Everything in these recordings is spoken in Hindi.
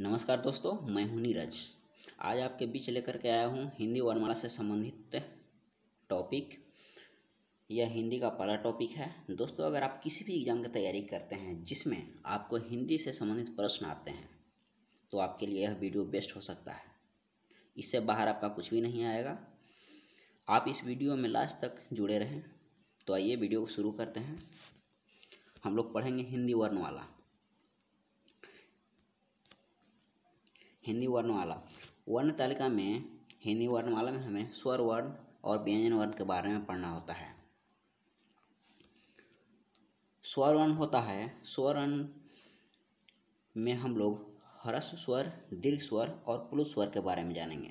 नमस्कार दोस्तों, मैं हूं नीरज। आज आपके बीच लेकर के आया हूं हिंदी वर्णमाला से संबंधित टॉपिक। यह हिंदी का पहला टॉपिक है। दोस्तों, अगर आप किसी भी एग्जाम की तैयारी करते हैं जिसमें आपको हिंदी से संबंधित प्रश्न आते हैं तो आपके लिए यह वीडियो बेस्ट हो सकता है। इससे बाहर आपका कुछ भी नहीं आएगा। आप इस वीडियो में लास्ट तक जुड़े रहें। तो आइए वीडियो को शुरू करते हैं। हम लोग पढ़ेंगे हिंदी वर्णमाला। हिंदी वर्णमाला वर्ण तालिका में हिंदी वर्णमाला में हमें स्वर वर्ण और व्यंजन वर्ण के बारे में पढ़ना होता है। स्वर वर्ण होता है, स्वर वर्ण में हम लोग ह्रस्व स्वर, दीर्घ स्वर और प्लुत स्वर के बारे में जानेंगे।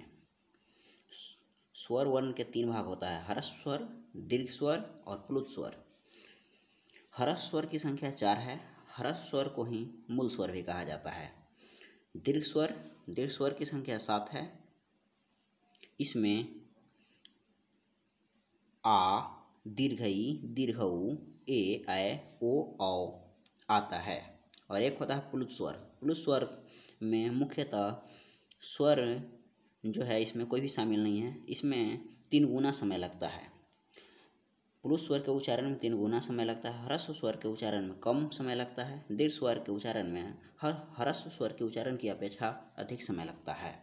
स्वर वर्ण के 3 भाग होता है: ह्रस्व स्वर, दीर्घ स्वर और प्लुत स्वर। ह्रस्व स्वर की संख्या 4 है। ह्रस्व स्वर को ही मूल स्वर भी कहा जाता है। दीर्घ स्वर की संख्या 7 है। इसमें आ, दीर्घई, दीर्घऊ, ए, ऐ, ओ, औ आता है। और एक होता है प्लुत स्वर। प्लुत स्वर में मुख्यतः स्वर जो है इसमें कोई भी शामिल नहीं है। इसमें 3 गुना समय लगता है। प्लुत स्वर के उच्चारण में 3 गुना समय लगता है। ह्रस्व स्वर के उच्चारण में कम समय लगता है। दीर्घ स्वर के उच्चारण में ह्रस्व स्वर के उच्चारण की अपेक्षा अधिक समय लगता है।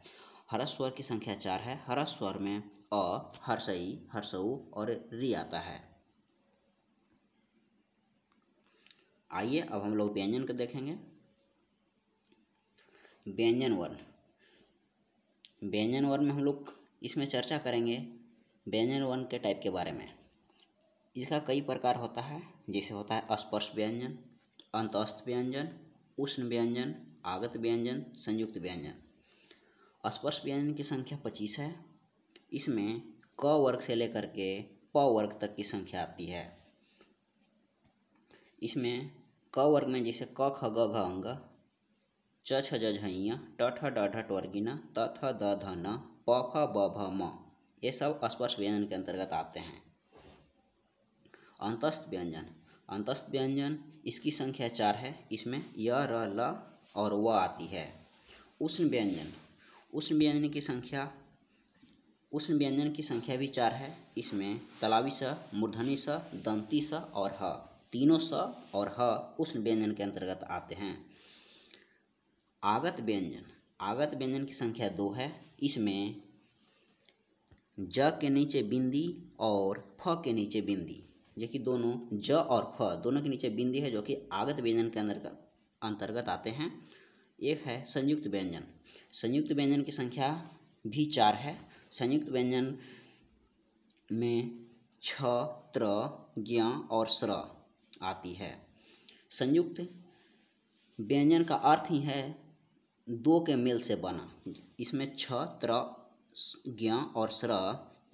ह्रस्व स्वर की संख्या 4 है। ह्रस्व स्वर में अ, हर्षई, हर्षऊ और री आता है। आइए अब हम लोग व्यंजन को देखेंगे। व्यंजन वर्ण में हम लोग इसमें चर्चा करेंगे व्यंजन वर्ण के टाइप के बारे में। इसका कई प्रकार होता है, जैसे होता है स्पर्श व्यंजन, अंतस्थ व्यंजन, उष्ण व्यंजन, आगत व्यंजन, संयुक्त व्यंजन। स्पर्श व्यंजन की संख्या 25 है। इसमें क वर्ग से लेकर के प वर्ग तक की संख्या आती है। इसमें क वर्ग में जैसे क ख ग घ अंग, च छ ज झ ञ, ट ठ ड ढ ट्वर्गिन, त थ द ध न, प फ ब भ म, ये सब स्पर्श व्यंजन के अंतर्गत आते हैं। अंतस्थ व्यंजन इसकी संख्या 4 है। इसमें य, र, ल और व आती है। उष्ण व्यंजन की संख्या भी 4 है। इसमें तलावी स, मूर्धनी स, दंती स और ह, तीनों स और ह उष्ण व्यंजन के अंतर्गत आते हैं। आगत व्यंजन की संख्या 2 है। इसमें ज के नीचे बिंदी और फ के नीचे बिंदी, जो कि दोनों ज और फ दोनों के नीचे बिंदी है, जो कि आगत व्यंजन के अंतर्गत आते हैं। एक है संयुक्त व्यंजन की संख्या भी 4 है। संयुक्त व्यंजन में छ, त्र, ज्ञ और स्र आती है। संयुक्त व्यंजन का अर्थ ही है 2 के मेल से बना। इसमें छ, त्र, ज्ञ और स्र,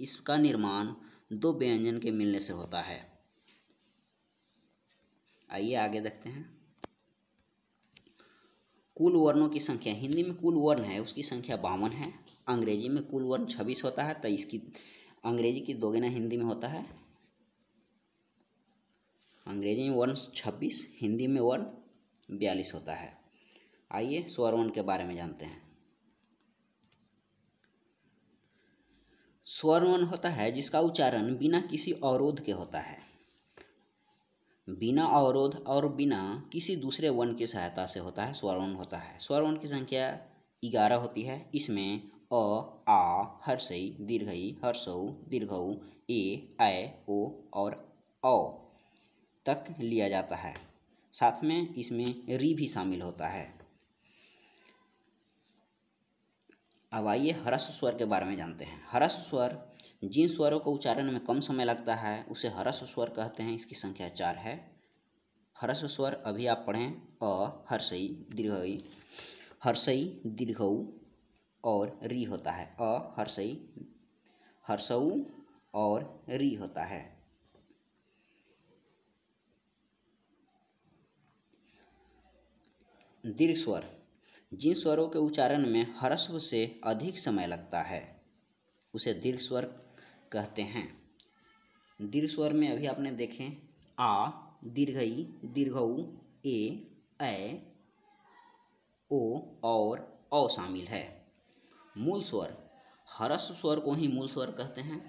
इसका निर्माण 2 व्यंजन के मिलने से होता है। आइए आगे देखते हैं। कुल वर्णों की संख्या, हिंदी में कुल वर्ण है उसकी संख्या 52 है। अंग्रेजी में कुल वर्ण 26 होता है, तो इसकी अंग्रेजी की 2 गुना हिंदी में होता है। अंग्रेजी में वर्ण 26, हिंदी में वर्ण 42 होता है। आइए स्वर वर्ण के बारे में जानते हैं। स्वर वर्ण होता है जिसका उच्चारण बिना किसी अवरोध के होता है। बिना अवरोध और बिना किसी दूसरे वर्ण की सहायता से होता है, स्वर वर्ण होता है। स्वर वर्ण की संख्या 11 होती है। इसमें अ, आ, हर्षई, दीर्घई, हर्षऊ, दीर्घऊ, ए, ऐ, ओ और औ तक लिया जाता है। साथ में इसमें री भी शामिल होता है। अब आइए ह्रस्व स्वर के बारे में जानते हैं। ह्रस्व स्वर जिन स्वरों को उच्चारण में कम समय लगता है उसे ह्रस्व स्वर कहते हैं। इसकी संख्या 4 है। ह्रस्व स्वर अभी आप पढ़ें अ, हर्षई, दीर्घई, हर्षई, दीर्घऊ और री होता है। अ, हर्षई, हर्षऊ और री होता है। दीर्घ स्वर जिन स्वरों के उच्चारण में ह्रस्व से अधिक समय लगता है उसे दीर्घ स्वर कहते हैं। दीर्घ स्वर में अभी आपने देखें आ, दीर्घई, दीर्घऊ, ए, ऐ, ओ और औ शामिल है। मूल स्वर, ह्रस्व स्वर को ही मूल स्वर कहते हैं।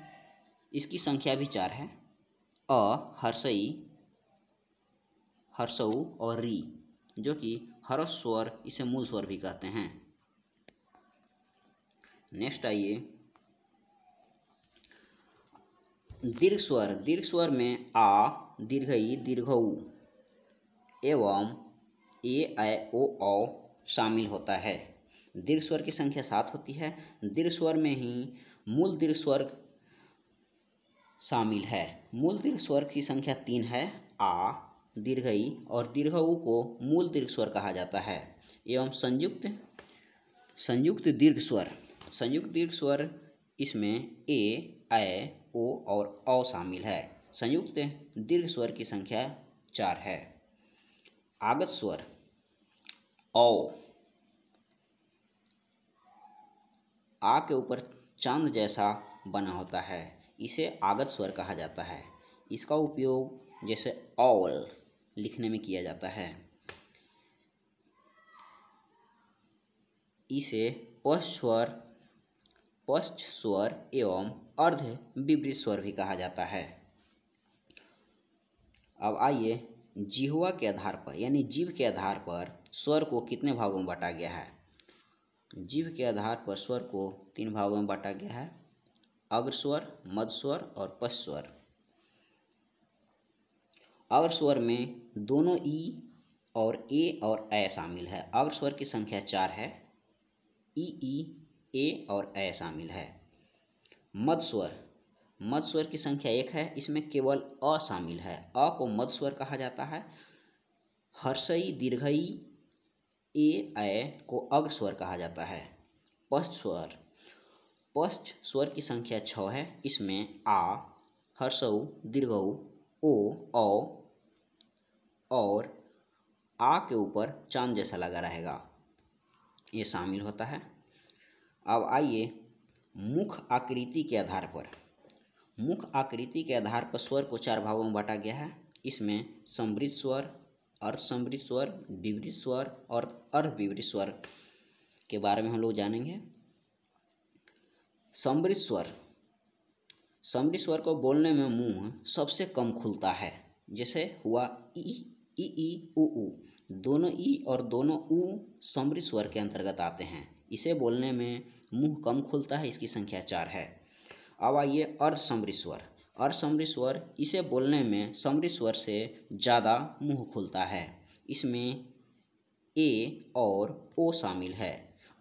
इसकी संख्या भी 4 है। अ, हर्षई, हर्षऊ और री, जो कि ह्रस्व स्वर, इसे मूल स्वर भी कहते हैं। नेक्स्ट आइए, दीर्घ स्वर। दीर्घ स्वर में आ, दीर्घई, दीर्घऊ एवं ए, ऐ, ओ, औ शामिल होता है। दीर्घ स्वर की संख्या 7 होती है। दीर्घ स्वर में ही मूल दीर्घ स्वर शामिल है। मूल दीर्घ स्वर की संख्या 3 है। आ, दीर्घई और दीर्घऊ को मूल दीर्घ स्वर कहा जाता है। एवं संयुक्त दीर्घ स्वर। संयुक्त दीर्घ स्वर, इसमें ए, ऐ, ओ और औ शामिल है। संयुक्त दीर्घ स्वर की संख्या 4 है। आगत स्वर, औ, आ के ऊपर चांद जैसा बना होता है, इसे आगत स्वर कहा जाता है। इसका उपयोग जैसे ऑल लिखने में किया जाता है। इसे पश्च स्वर एवं अर्ध विवृत स्वर भी कहा जाता है। अब आइए, जिह्वा के आधार पर यानी जीभ के आधार पर स्वर को कितने भागों में बांटा गया है। जीभ के आधार पर स्वर को 3 भागों में बांटा गया है। अग्र स्वर, मध्य स्वर और पश्च स्वर। अग्र स्वर में दोनों ई और ए और ऐ शामिल है। अग्र स्वर की संख्या 4 है। ई, ए और ऐ शामिल है। मध्य स्वर, मध्य स्वर की संख्या 1 है। इसमें केवल अ शामिल है। अ को मध्य स्वर कहा जाता है। हर्षई, दीर्घई, ए, ऐ को अग्र स्वर कहा जाता है। पश्च स्वर, पश्च स्वर की संख्या 6 है। इसमें आ, हर्षऊ, दीर्घऊ, ओ, औ और आ के ऊपर चांद जैसा लगा रहेगा, ये शामिल होता है। अब आइए, मुख आकृति के आधार पर। मुख आकृति के आधार पर स्वर को 4 भागों में बांटा गया है। इसमें समृद्ध स्वर, अर्धसमृद्ध स्वर, विवृत स्वर और अर्धविवृत स्वर के बारे में हम लोग जानेंगे। समृद्ध स्वर, समृद्ध स्वर को बोलने में मुंह सबसे कम खुलता है। जैसे हुआ ई, उ। दोनों ई और दोनों उ समृद्ध स्वर के अंतर्गत आते हैं। इसे बोलने में मुंह कम खुलता है। इसकी संख्या 4 है। अब आइए, अर्धसमृद्ध स्वर। अर्धसमृद्ध स्वर, इसे बोलने में समृद्ध स्वर से ज़्यादा मुंह खुलता है। इसमें ए और ओ शामिल है।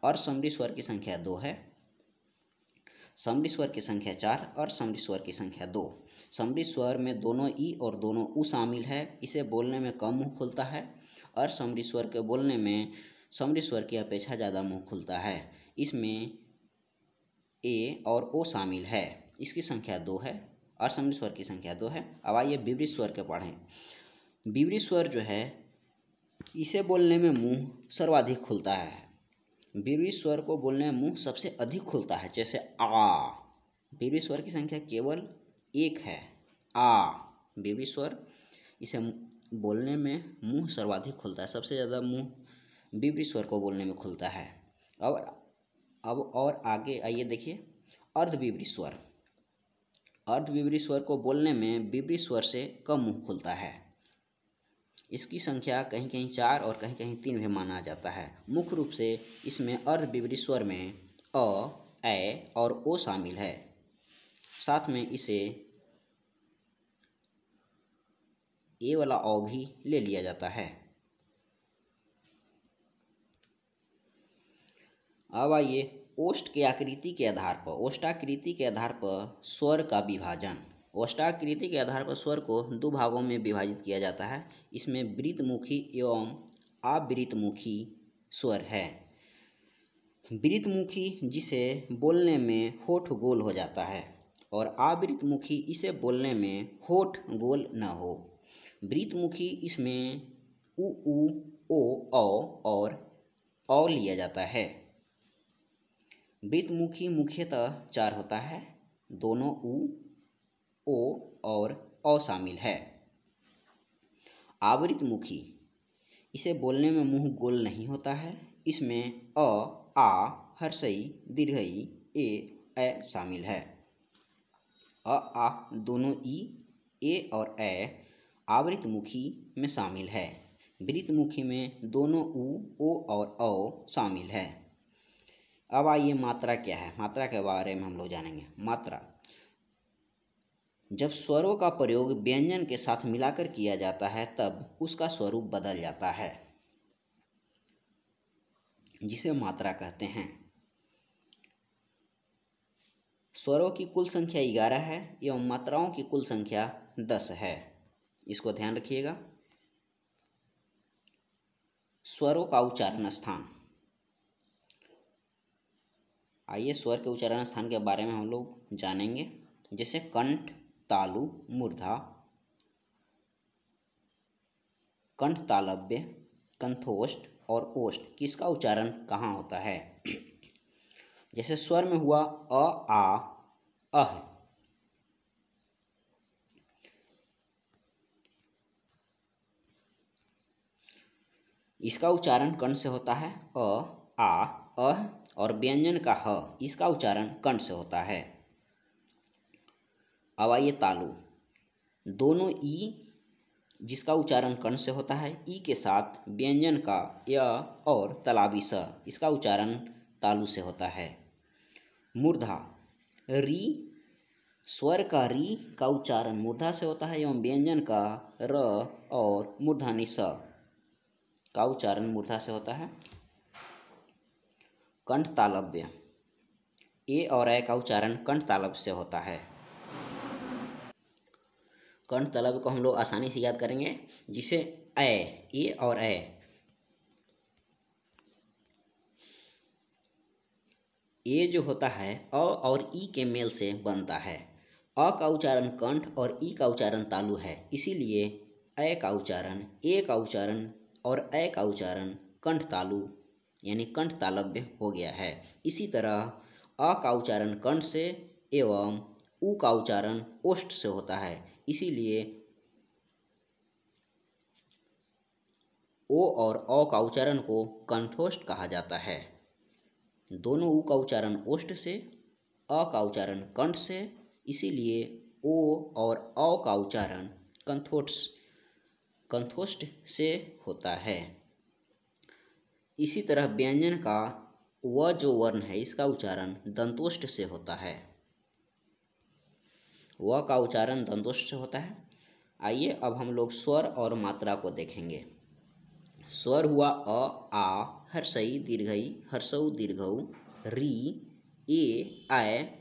अर्धसमृद्ध स्वर की संख्या 2 है। समृद्ध स्वर की संख्या 4 और समृद्ध स्वर की संख्या 2। समृद्ध स्वर में दोनों ई और दोनों उ शामिल है। इसे बोलने में कम मुंह खुलता है। और समृद्ध स्वर के बोलने में समृद्ध स्वर की अपेक्षा ज़्यादा मुंह खुलता है। इसमें ए और ओ शामिल है। इसकी संख्या 2 है और समृद्ध स्वर की संख्या 2 है। अब आइए, विवृत स्वर के पढ़ें। विवृत स्वर जो है, इसे बोलने में मुंह सर्वाधिक खुलता है। विवृत स्वर को बोलने में मुंह सबसे अधिक खुलता है। जैसे आ, विवृत स्वर की संख्या केवल 1 है। आ, विवृत स्वर, इसे बोलने में मुंह सर्वाधिक खुलता है। सबसे ज़्यादा मुंह विवृत स्वर को बोलने में खुलता है। अब और आगे आइए, देखिए, अर्धविवृत स्वर। अर्धविवृत स्वर को बोलने में विवृत स्वर से कम मुंह खुलता है। इसकी संख्या कहीं कहीं 4 और कहीं कहीं 3 भी माना जाता है। मुख्य रूप से इसमें अर्धविवृत स्वर में अ, ऐ और ओ शामिल है। साथ में इसे ए वाला औ भी ले लिया जाता है। अब आइए, ओष्ठ की आकृति के आधार पर, ओष्ठाकृति के आधार पर स्वर का विभाजन। ओष्ठाकृति के आधार पर स्वर को 2 भागों में विभाजित किया जाता है। इसमें वृत्तमुखी एवं आवृत्तमुखी स्वर है। वृत्तमुखी, जिसे बोलने में होठ गोल हो जाता है, और आवृत्तमुखी, इसे बोलने में होठ गोल न हो। वृत्तमुखी, इसमें उ, ओ, औ और औ लिया जाता है। वृत्तमुखी मुख्यतः 4 होता है। दोनों उ, ओ और औ शामिल है। आवृत्तमुखी, इसे बोलने में मुंह गोल नहीं होता है। इसमें अ आ, हर्षई, दीर्घई, ए शामिल है। आ दोनों ए और ए आवृतमुखी में शामिल है। वृत्तमुखी में दोनों ओ और औ शामिल है। अब आइए मात्रा क्या है, मात्रा के बारे में हम लोग जानेंगे। मात्रा जब स्वरों का प्रयोग व्यंजन के साथ मिलाकर किया जाता है तब उसका स्वरूप बदल जाता है, जिसे मात्रा कहते हैं। स्वरों की कुल संख्या 11 है एवं मात्राओं की कुल संख्या 10 है। इसको ध्यान रखिएगा। स्वरों का उच्चारण स्थान। आइए स्वर के उच्चारण स्थान के बारे में हम लोग जानेंगे। जैसे कंठ, तालु, मूर्धा, कंठ तालव्य, कंठोष्ठ और ओष्ठ किसका उच्चारण कहाँ होता है। जैसे स्वर में हुआ आ, अह, इसका उच्चारण कंठ से होता है आ, अह, और व्यंजन का ह इसका उच्चारण कंठ से होता है। अब आइए तालु। दोनों ई जिसका उच्चारण कंठ से होता है, ई के साथ व्यंजन का य और तलावी स इसका उच्चारण तालु से होता है। मूर्धा, री, स्वर का री का उच्चारण मूर्धा से होता है एवं व्यंजन का र और मूर्धानी स का उच्चारण मूर्धा से होता है। कंठ तालव्य, ए और ए का उच्चारण कंठ तालव्य से होता है। कंठ तालव्य को हम लोग आसानी से याद करेंगे, जिसे ए और ए जो होता है अ और ई के मेल से बनता है। अ का उच्चारण कंठ और ई का उच्चारण तालु है, इसीलिए ए का उच्चारण, ए का उच्चारण और ए का उच्चारण कंठ तालु यानी कंठ तालव्य हो गया है। इसी तरह अ का उच्चारण कंठ से एवं उ का उच्चारण ओष्ठ से होता है, इसीलिए ओ और औ का उच्चारण को कंठोष्ठ कहा जाता है। दोनों उ का उच्चारण ओष्ठ से, अ का उच्चारण कंठ से, इसीलिए ओ और औ का उच्चारण कंठोष्ठ से होता है। इसी तरह व्यंजन का व जो वर्ण है इसका उच्चारण दंतोष्ठ से होता है। व का उच्चारण दंतोष्ठ से होता है। आइए अब हम लोग स्वर और मात्रा को देखेंगे। स्वर हुआ आ, हर्षई, दीर्घई, हर्षऊ, दीर्घऊ, री,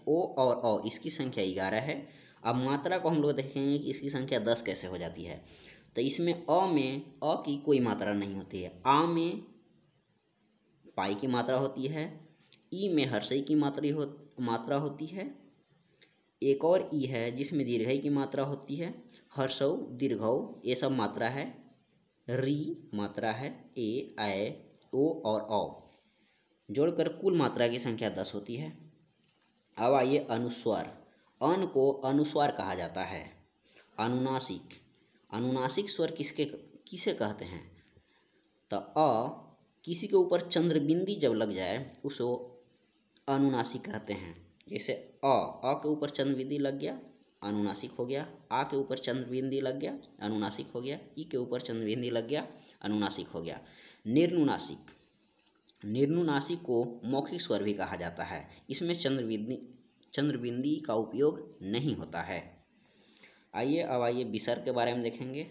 ओ और औ इसकी संख्या 11 है। अब मात्रा को हम लोग देखेंगे कि इसकी संख्या 10 कैसे हो जाती है। तो इसमें अ की कोई मात्रा नहीं होती है। आ में पाई की मात्रा होती है, ई में हर्षई की मात्रा होती है, एक और ई है जिसमें दीर्घई की मात्रा होती है, हर्षऊ, दीर्घऊ ये सब मात्रा है, री मात्रा है, ए, ओ और औ जोड़कर कुल मात्रा की संख्या 10 होती है। अब आइए अनुस्वार। अन को अनुस्वार कहा जाता है। अनुनासिक, अनुनासिक स्वर किसे कहते हैं। तो किसी के ऊपर चंद्रबिंदी जब लग जाए उसको अनुनासिक कहते हैं। जैसे अ के ऊपर चंद्रबिंदी लग गया, अनुनासिक हो गया। आ के ऊपर चंद्रबिंदी लग गया, अनुनासिक हो गया। ई के ऊपर चंद्रबिंदी लग गया, अनुनासिक हो गया। निर्नुनासिक, निर्नुनासिक को मौखिक स्वर भी कहा जाता है। इसमें चंद्रबिंदी का उपयोग नहीं होता है। आइए विसर्ग के बारे में देखेंगे।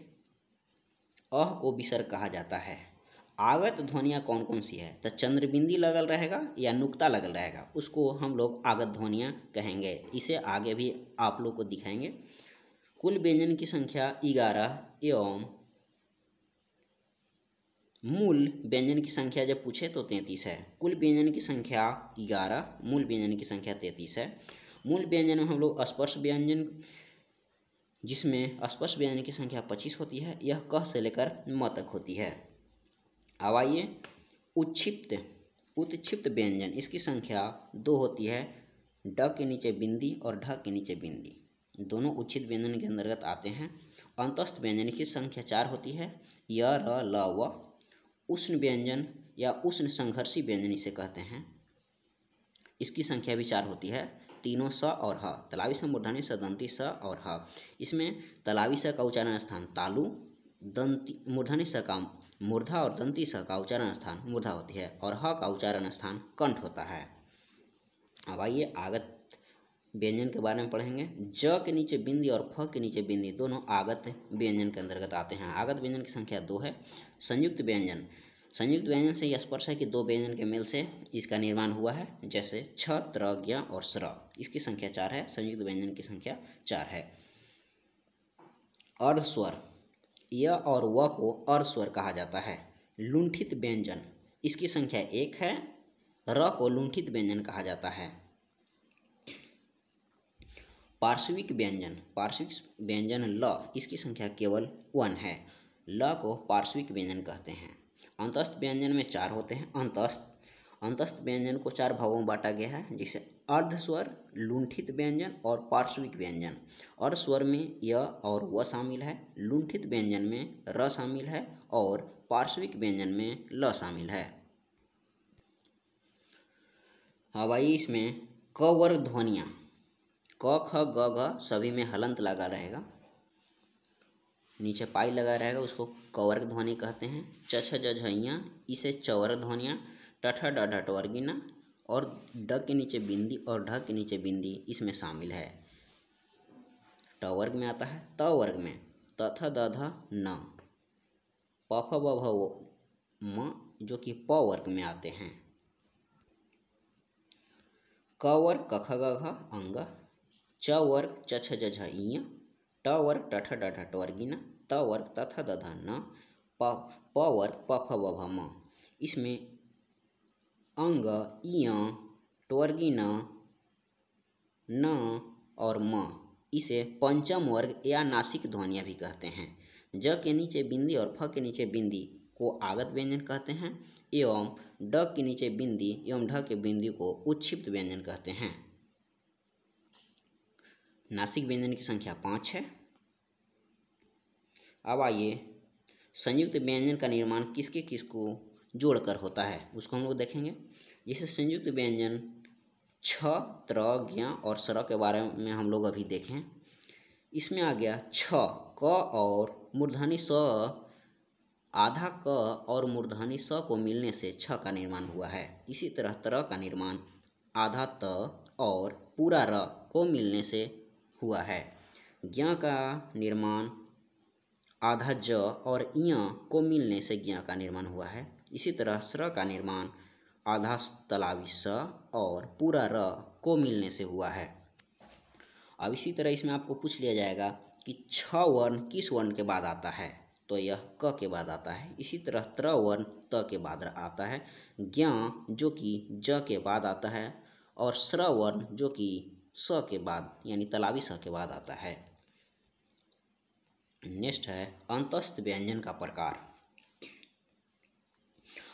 अह को विसर्ग कहा जाता है। आगत ध्वनियाँ कौन कौन सी है। तो चंद्रबिंदी लगल रहेगा या नुक्ता लगल रहेगा उसको हम लोग आगत ध्वनियाँ कहेंगे। इसे आगे भी आप लोग को दिखाएंगे। कुल व्यंजन की संख्या 11 एवं मूल व्यंजन की संख्या जब पूछे तो 33 है। कुल व्यंजन की संख्या 11, मूल व्यंजन की संख्या 33 है। मूल व्यंजन में हम लोग स्पर्श व्यंजन, जिसमें स्पर्श व्यंजन की संख्या 25 होती है, यह क से लेकर म तक होती है। अब आइए उत्क्षिप्त व्यंजन, इसकी संख्या 2 होती है। ड के नीचे बिंदी और ढ के नीचे बिंदी दोनों उच्छित व्यंजन के अंतर्गत आते हैं। अंतस्थ व्यंजन की संख्या 4 होती है, य, र, ल, व। उष्ण व्यंजन या उष्ण संघर्षी व्यंजन इसे कहते हैं। इसकी संख्या भी 4 होती है, तीनों स और ह, तलावी स, मूर्धनी स, दंती स और ह। इसमें तलावी स का उच्चारण स्थान तालु, दंती मूर्धनी स का मूर्धा और दंती स का उच्चारण स्थान मूर्धा होती है और ह का उच्चारण स्थान कंठ होता है। अब आइए आगत व्यंजन के बारे में पढ़ेंगे। ज के नीचे बिंदी और फ के नीचे बिंदी दोनों आगत व्यंजन के अंतर्गत आते हैं। आगत व्यंजन की संख्या 2 है। संयुक्त व्यंजन, संयुक्त व्यंजन से यह स्पष्ट है कि दो व्यंजन के मेल से इसका निर्माण हुआ है, जैसे छ, त्र, ज्ञ और स्र। इसकी संख्या 4 है। संयुक्त व्यंजन की संख्या 4 है। अर्ध स्वर, य और व को अर्ध स्वर कहा जाता है। लुंठित व्यंजन, इसकी संख्या 1 है। र को लुंठित व्यंजन कहा जाता है। पार्श्विक व्यंजन, पार्श्विक व्यंजन ल, इसकी संख्या केवल 1 है। ल को पार्श्विक व्यंजन कहते हैं। अंतस्थ व्यंजन में 4 होते हैं। अंतस्थ व्यंजन को 4 भागों में बांटा गया है, जिसे अर्ध स्वर, लुंठित व्यंजन और पार्श्विक व्यंजन। अर्ध स्वर में य और व शामिल है, लुंठित व्यंजन में र शामिल है और पार्श्विक व्यंजन में ल शामिल है। अब आइए इसमें क वर्ग ध्वनियाँ। क, ख, ग, घ सभी में हलंत लगा रहेगा, नीचे पाई लगा रहेगा, उसको कवर्ग ध्वनि कहते हैं। च, छ, ज, झ, ञ इसे चवर्ग ध्वनियाँ। ट, ठ, ड, ढ, टवर्गिना और ड के नीचे बिंदी और ढ के नीचे बिंदी इसमें शामिल है। ट वर्ग में आता है। त वर्ग में त, थ, द, ध, न, प, फ, ब, भ, म जो कि प वर्ग में आते हैं। क वर्ग क, ख, ग, घ अंग। च वर्ग च, छ, ज, झ, ञ। ट वर्ग ट, ठ, ड, ढ, टवर्गिना। त वर्ग त, थ, द, ध, न। प वर्ग प, फ, ब, भ, म। इसमें अंग, इय, टवर्गिना, न और म इसे पंचम वर्ग या नासिक ध्वनियाँ भी कहते हैं। ज के नीचे बिंदी और फ के नीचे बिंदी को आगत व्यंजन कहते हैं एवं ड के नीचे बिंदी एवं ढ के बिंदी को उच्छिप्त व्यंजन कहते हैं। नासिक व्यंजन की संख्या 5 है। अब आइए संयुक्त व्यंजन का निर्माण किसके किसको जोड़कर होता है उसको हम लोग देखेंगे। जैसे संयुक्त व्यंजन छ, त्र, ज्ञ और स्र के बारे में हम लोग अभी देखें। इसमें आ गया छ, क और मूर्धनी स, आधा क और मूर्धनी स को मिलने से छ का निर्माण हुआ है। इसी तरह त्र का निर्माण आधा त और पूरा र को मिलने से हुआ है। ज्ञ का निर्माण आधा ज और ञ को मिलने से ज्ञ का निर्माण हुआ है। इसी तरह स्र का निर्माण आधा तलावी स और पूरा र को मिलने से हुआ है। अब इसी तरह इसमें आपको पूछ लिया जाएगा कि छ वर्ण किस वर्ण के बाद आता है, तो यह क के बाद आता है। इसी तरह त्र वर्ण त के बाद आता है। ज्ञ जो कि ज के बाद आता है और स्र वर्ण जो कि स के बाद यानी तलावी स के बाद आता है। नेक्स्ट है अंतस्थ व्यंजन का प्रकार।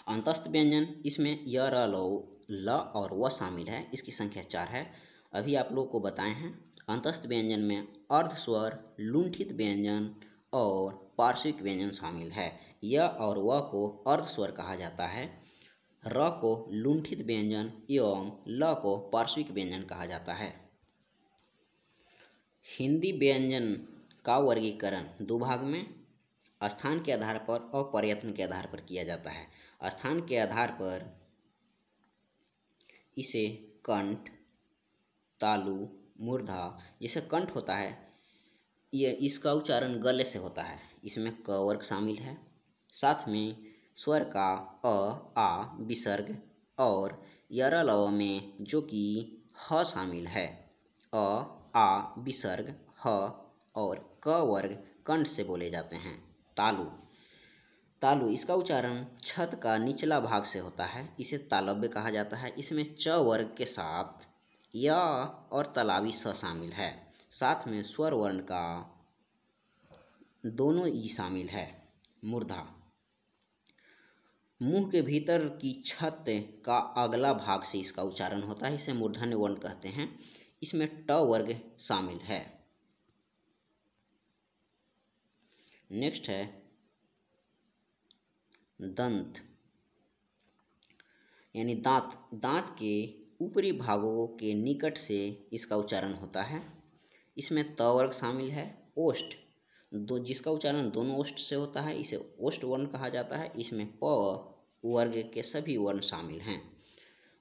अंतस्थ व्यंजन इसमें य, र, ल और व शामिल है। इसकी संख्या 4 है। अभी आप लोग को बताए हैं। अंतस्थ व्यंजन में अर्ध स्वर, लुंठित व्यंजन और पार्श्विक व्यंजन शामिल है। य और व को अर्ध स्वर कहा जाता है, र को लुंठित व्यंजन एवं ल को पार्श्विक व्यंजन कहा जाता है। हिंदी व्यंजन का वर्गीकरण 2 भाग में स्थान के आधार पर और प्रयत्न के आधार पर किया जाता है। स्थान के आधार पर इसे कंठ, तालु, मूर्धा, जैसे कंठ होता है ये इसका उच्चारण गले से होता है, इसमें क वर्ग शामिल है। साथ में स्वर का अ, आ विसर्ग और यर लव में जो कि ह शामिल है। अ, आ विसर्ग, ह और क वर्ग कंठ से बोले जाते हैं। तालु, तालु इसका उच्चारण छत का निचला भाग से होता है, इसे तालव्य कहा जाता है। इसमें च वर्ग के साथ य और तलावी स शामिल है। साथ में स्वर वर्ण का दोनों ई शामिल है। मूर्धा, मुंह के भीतर की छत का अगला भाग से इसका उच्चारण होता है, इसे मूर्धन्य वर्ण कहते हैं। इसमें ट वर्ग शामिल है। नेक्स्ट है दंत। यानी दांत, दांत के ऊपरी भागों के निकट से इसका उच्चारण होता है। इसमें त वर्ग शामिल है। ओष्ठ, जिसका उच्चारण दोनों ओष्ठ से होता है, इसे ओष्ठ वर्ण कहा जाता है। इसमें प वर्ग के सभी वर्ण शामिल हैं।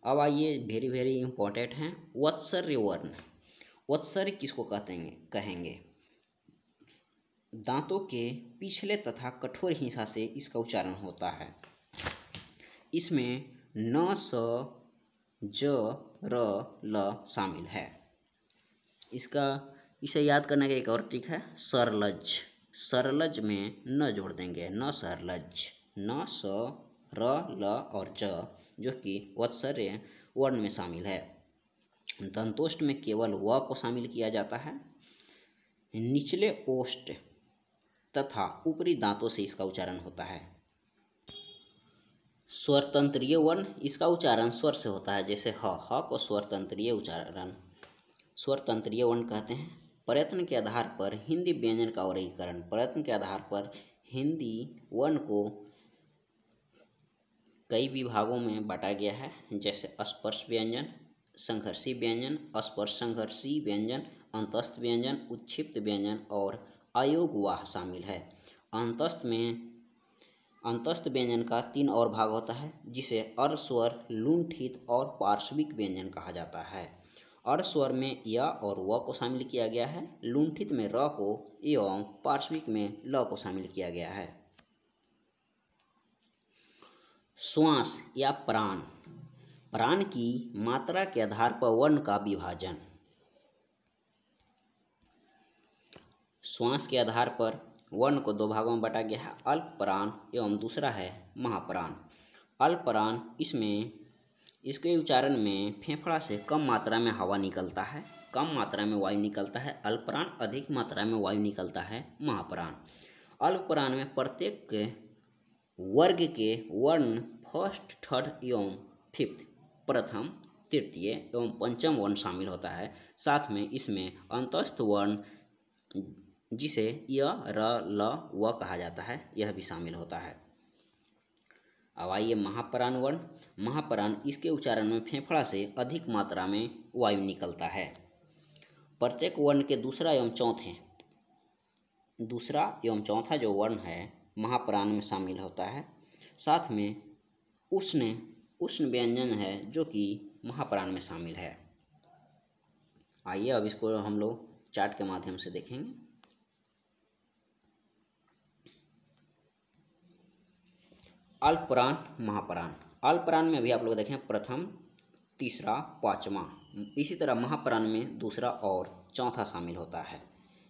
अब आइए, वेरी वेरी इंपॉर्टेंट हैं, वत्सर्य वर्ण। वत्सर्य किसको कहेंगे? दांतों के पिछले तथा कठोर हिस्सा से इसका उच्चारण होता है। इसमें न, स, ज, र, ल शामिल है। इसे याद करने का एक और ट्रिक है, सरलज। सरलज में न जोड़ देंगे, न सरलज। न, स, र, ल और ज जो कि वत्सर्य वर्ण में शामिल है। दंतोष्ठ में केवल व को शामिल किया जाता है। निचले ओष्ठ तथा ऊपरी दांतों से इसका उच्चारण होता है। स्वरतंत्रीय वर्ण, इसका उच्चारण स्वर से होता है, जैसे ह को स्वरतंत्रीय वर्ण कहते हैं। प्रयत्न के आधार पर हिंदी व्यंजन का वर्गीकरण। प्रयत्न के आधार पर हिंदी वर्ण को कई विभागों में बांटा गया है, जैसे स्पर्श व्यंजन, संघर्षी व्यंजन, अस्पर्श संघर्षी व्यंजन, अंतस्थ व्यंजन, उत्क्षिप्त व्यंजन और अयोगवाह शामिल है। अंतस्थ व्यंजन का 3 और भाग होता है, जिसे अर्धस्वर, लुंठित और पार्श्विक व्यंजन कहा जाता है। अर्धस्वर में य और व को शामिल किया गया है, लुंठित में र को एवं पार्श्विक में ल को शामिल किया गया है। श्वास या प्राण, प्राण की मात्रा के आधार पर वर्ण का विभाजन। श्वास के आधार पर वर्ण को 2 भागों में बांटा गया है, अल्प प्राण एवं दूसरा है महाप्राण। अल्प प्राण, इसके उच्चारण में फेफड़ा से कम मात्रा में हवा निकलता है, कम मात्रा में वायु निकलता है अल्प प्राण, अधिक मात्रा में वायु निकलता है महाप्राण। अल्प प्राण में प्रत्येक वर्ग के वर्ण फर्स्ट, थर्ड एवं फिफ्थ, प्रथम, तृतीय एवं पंचम वर्ण शामिल होता है। साथ में इसमें अंतस्थ वर्ण, जिसे य, र, ल, व कहा जाता है, यह भी शामिल होता है। अब आइए महाप्राण वर्ण। महाप्राण, इसके उच्चारण में फेफड़ा से अधिक मात्रा में वायु निकलता है। प्रत्येक वर्ण के दूसरा एवं चौथा जो वर्ण है महाप्राण में शामिल होता है। साथ में उष्ण व्यंजन है जो कि महाप्राण में शामिल है। आइए अब इसको हम लोग चार्ट के माध्यम से देखेंगे। अल्प प्राण, महाप्राण। अल्प प्राण में अभी आप लोग देखें प्रथम, तीसरा, पांचवा। इसी तरह महाप्राण में दूसरा और चौथा शामिल होता है,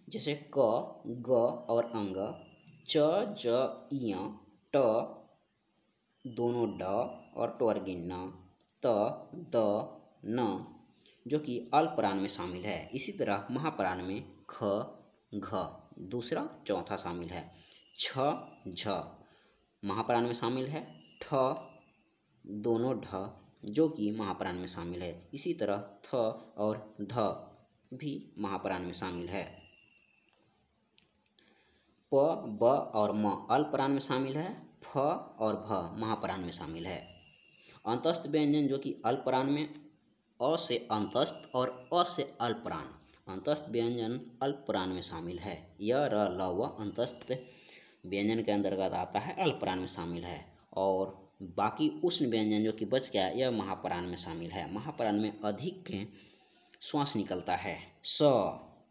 जैसे क, ग और अंग, च, ज, इय, ट, दोनों ड और टवर्गीय न, त, द, न, जो कि अल्प प्राण में शामिल है। इसी तरह महाप्राण में ख, घ, दूसरा, चौथा शामिल है। छ, झ महाप्राण में शामिल है। ठ, दोनों ढ, जो कि महाप्राण में शामिल है। इसी तरह थ और ध भी महाप्राण में शामिल है। प, ब और म अल्प प्राण में शामिल है। फ और भ महाप्राण में शामिल है। अंतस्थ व्यंजन जो कि अल्प प्राण में अ से अंतस्थ और अ से अल्प प्राण। अंतस्थ व्यंजन अल्प प्राण में शामिल है। य, र, ल, व अंतस्थ व्यंजन के अंतर्गत आता है, अल्प प्राण में शामिल है। और बाकी उष्ण व्यंजन जो कि बच गया, यह महाप्राण में शामिल है। महाप्राण में अधिक श्वास निकलता है। स,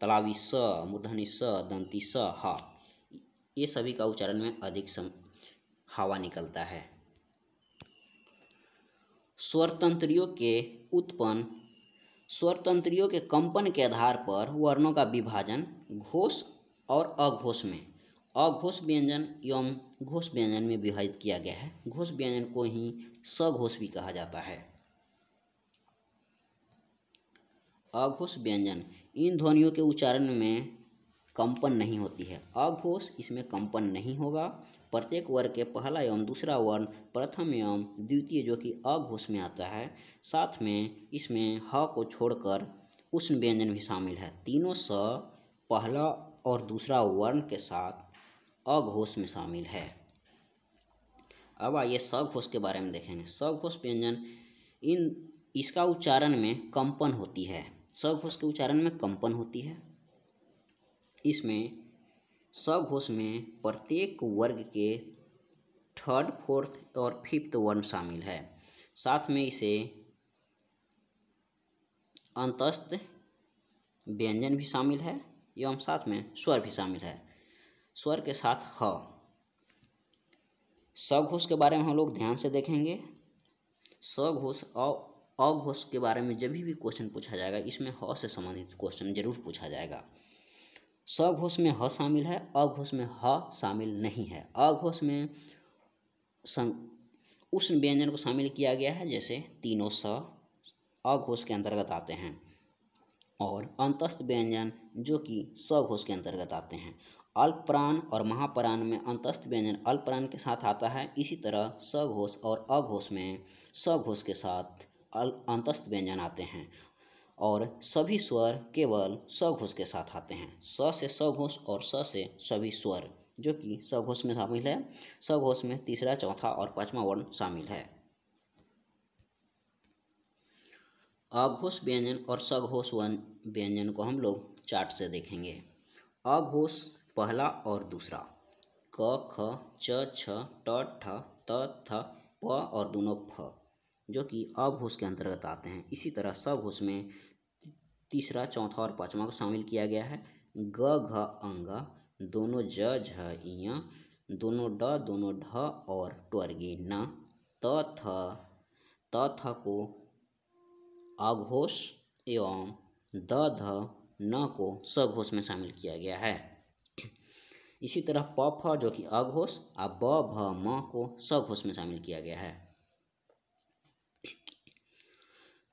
तलावी स, मूर्धनी स, दंती स, ह, ये सभी का उच्चारण में अधिक हवा निकलता है। स्वरतंत्रियों के कंपन के आधार पर वर्णों का विभाजन घोष और अघोष में, अघोष व्यंजन एवं घोष व्यंजन में विभाजित किया गया है। घोष व्यंजन को ही सघोष भी कहा जाता है। अघोष व्यंजन, इन ध्वनियों के उच्चारण में कंपन नहीं होती है। अघोष, इसमें कंपन नहीं होगा। प्रत्येक वर्ग के पहला एवं दूसरा वर्ण प्रथम एवं द्वितीय जो कि अघोष में आता है। साथ में इसमें ह को छोड़कर उष्ण व्यंजन भी शामिल है। तीनों स पहला और दूसरा वर्ण के साथ अघोष में शामिल है। अब आइए सघोष के बारे में देखेंगे। सघोष व्यंजन इन इसका उच्चारण में कंपन होती है, स घोष के उच्चारण में कंपन होती है। इसमें स घोष में प्रत्येक वर्ग के थर्ड, फोर्थ और फिफ्थ वर्ण शामिल है। साथ में इसे अंतस्थ व्यंजन भी शामिल है एवं साथ में स्वर भी शामिल है। स्वर के साथ ह। स घोष के बारे में हम लोग ध्यान से देखेंगे। स घोष और अ घोष के बारे में जब भी क्वेश्चन पूछा जाएगा, इसमें ह से संबंधित क्वेश्चन जरूर पूछा जाएगा। स घोष में ह शामिल है, अ घोष में ह शामिल नहीं है। अ घोष में उस व्यंजन को शामिल किया गया है जैसे तीनों स अ घोष के अंतर्गत आते हैं, और अंतस्थ व्यंजन जो कि स घोष के अंतर्गत आते हैं। अल्पप्राण और महाप्राण में अंतस्थ व्यंजन अल्पप्राण के साथ आता है। इसी तरह स घोष और अ घोष में स घोष के साथ अंतस्थ व्यंजन आते हैं, और सभी स्वर केवल स घोष के साथ आते हैं। स से स घोष और स से सभी स्वर जो कि स घोष में शामिल है। स घोष में तीसरा, चौथा और पांचवा वर्ण शामिल है। अघोष व्यंजन और सघोष व्यंजन को हम लोग चार्ट से देखेंगे। अघोष पहला और दूसरा, क, ख, च, छ, ट, ठ, त, थ, प और दोनों फ जो कि अघोष के अंतर्गत आते हैं। इसी तरह सघोष में तीसरा, चौथा और पांचवा को शामिल किया गया है। ग, घ, अंग, दोनों ज, झ, इय, दोनों ड, दोनों ढ और ट्वर्गी न, त, थ को अघोष एवं द, ध, न को सघोष में शामिल किया गया है। इसी तरह प, फ जो कि अघोष और ब, भ, म को सघोष में शामिल किया गया है।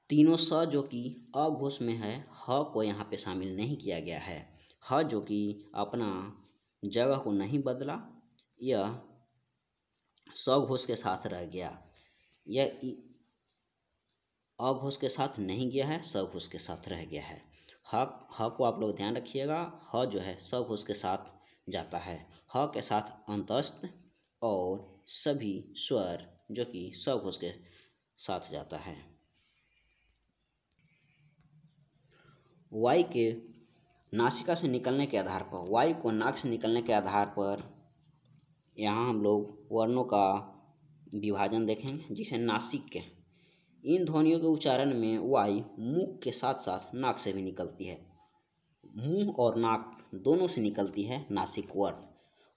तीनों स जो कि अघोष में है, ह को यहाँ पे शामिल नहीं किया गया है। ह जो कि अपना जगह को नहीं बदला, यह सघोष के साथ रह गया। यह अघोष के साथ नहीं गया है, सघोष के साथ रह गया है। ह को आप लोग ध्यान रखिएगा, ह जो है सघोष के साथ जाता है। ह के साथ अंतस्थ और सभी स्वर जो कि सघोष के साथ जाता है। वायु के नासिका से निकलने के आधार पर, वायु को नाक से निकलने के आधार पर यहाँ हम लोग वर्णों का विभाजन देखेंगे, जिसे नासिक के। इन ध्वनियों के उच्चारण में वायु मुख के साथ साथ नाक से भी निकलती है। मुंह और नाक दोनों से निकलती है नासिक वर्ण।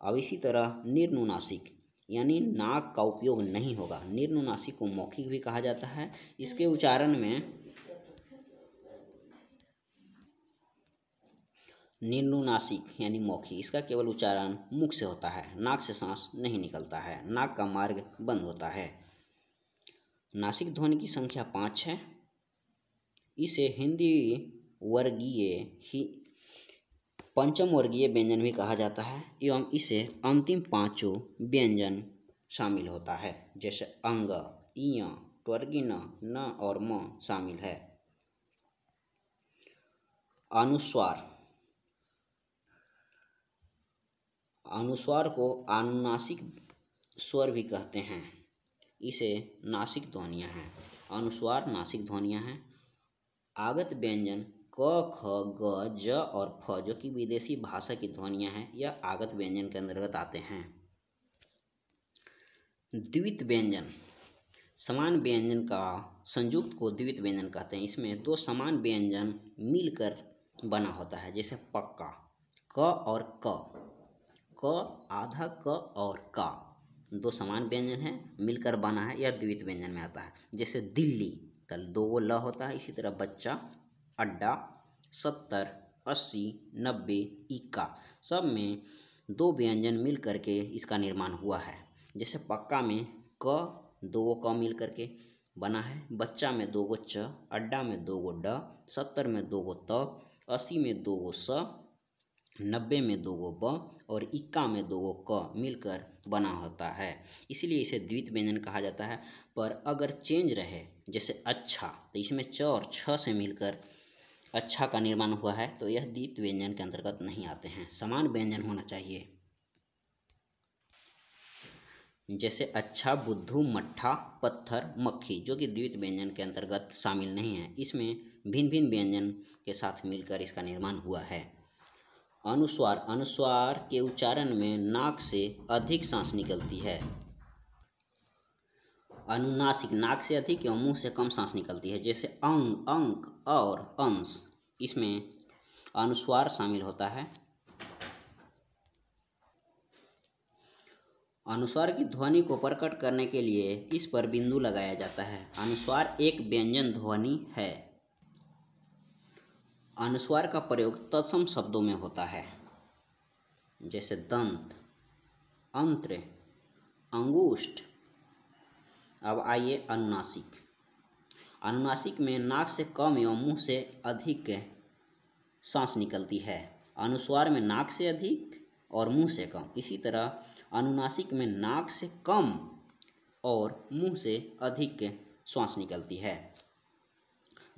अब इसी तरह निर्नुनासिक, यानी नाक का उपयोग नहीं होगा। निर्नुनासिक को मौखिक भी कहा जाता है। इसके उच्चारण में निर्नुनासिक यानी मौखिक, इसका केवल उच्चारण मुख से होता है, नाक से सांस नहीं निकलता है, नाक का मार्ग बंद होता है। नासिक ध्वनि की संख्या 5 है। इसे हिंदी वर्गीय ही पंचम वर्गीय व्यंजन भी कहा जाता है, एवं इसे अंतिम पांचों व्यंजन शामिल होता है, जैसे अंग, इय, ट्वर्गी न और म शामिल है। अनुस्वार, अनुस्वार को अनुनासिक स्वर भी कहते हैं। इसे नासिक ध्वनियाँ हैं। अनुस्वार नासिक ध्वनियाँ हैं। आगत व्यंजन क, ख, ग, ज और फ जो कि विदेशी भाषा की ध्वनियाँ हैं, यह आगत व्यंजन के अंतर्गत आते हैं। द्वित व्यंजन, समान व्यंजन का संयुक्त को द्वित व्यंजन कहते हैं। इसमें दो समान व्यंजन मिलकर बना होता है, जैसे पक्का, क और क, आधा क और का, दो समान व्यंजन है, मिलकर बना है, यह द्वित व्यंजन में आता है। जैसे दिल्ली, तल दो ल होता है। इसी तरह बच्चा, अड्डा, 70, 80, 90, इक्का, सब में दो व्यंजन मिल करके इसका निर्माण हुआ है। जैसे पक्का में क, दो गो क मिल करके बना है, बच्चा में दो गो च, अड्डा में दो गो ड, 70 में दो गो त, 80 में दो गो स, 90 में दो गो ब और इक्का में दो गो क मिलकर बना होता है। इसीलिए इसे द्वित व्यंजन कहा जाता है। पर अगर चेंज रहे, जैसे अच्छा, तो इसमें च और छ से मिलकर अच्छा का निर्माण हुआ है, तो यह द्वित व्यंजन के अंतर्गत नहीं आते हैं। समान व्यंजन होना चाहिए। जैसे अच्छा, बुद्धू, मट्ठा, पत्थर, मक्खी, जो कि द्वित्व व्यंजन के अंतर्गत शामिल नहीं है। इसमें भिन्न भिन्न व्यंजन के साथ मिलकर इसका निर्माण हुआ है। अनुस्वार, अनुस्वार के उच्चारण में नाक से अधिक सांस निकलती है। अनुनासिक, नाक से अधिक एवं मुंह से कम सांस निकलती है। जैसे अंग, अंक और अंश, इसमें अनुस्वार शामिल होता है। अनुस्वार की ध्वनि को प्रकट करने के लिए इस पर बिंदु लगाया जाता है। अनुस्वार एक व्यंजन ध्वनि है। अनुस्वार का प्रयोग तत्सम शब्दों में होता है, जैसे दंत, अंत्र, अंगुष्ठ। अब आइए अनुनासिक। अनुनासिक में नाक से कम एवं मुंह से अधिक सांस निकलती है। अनुस्वार में नाक से अधिक और मुंह से कम। इसी तरह अनुनासिक में नाक से कम और मुंह से अधिक श्वास निकलती है।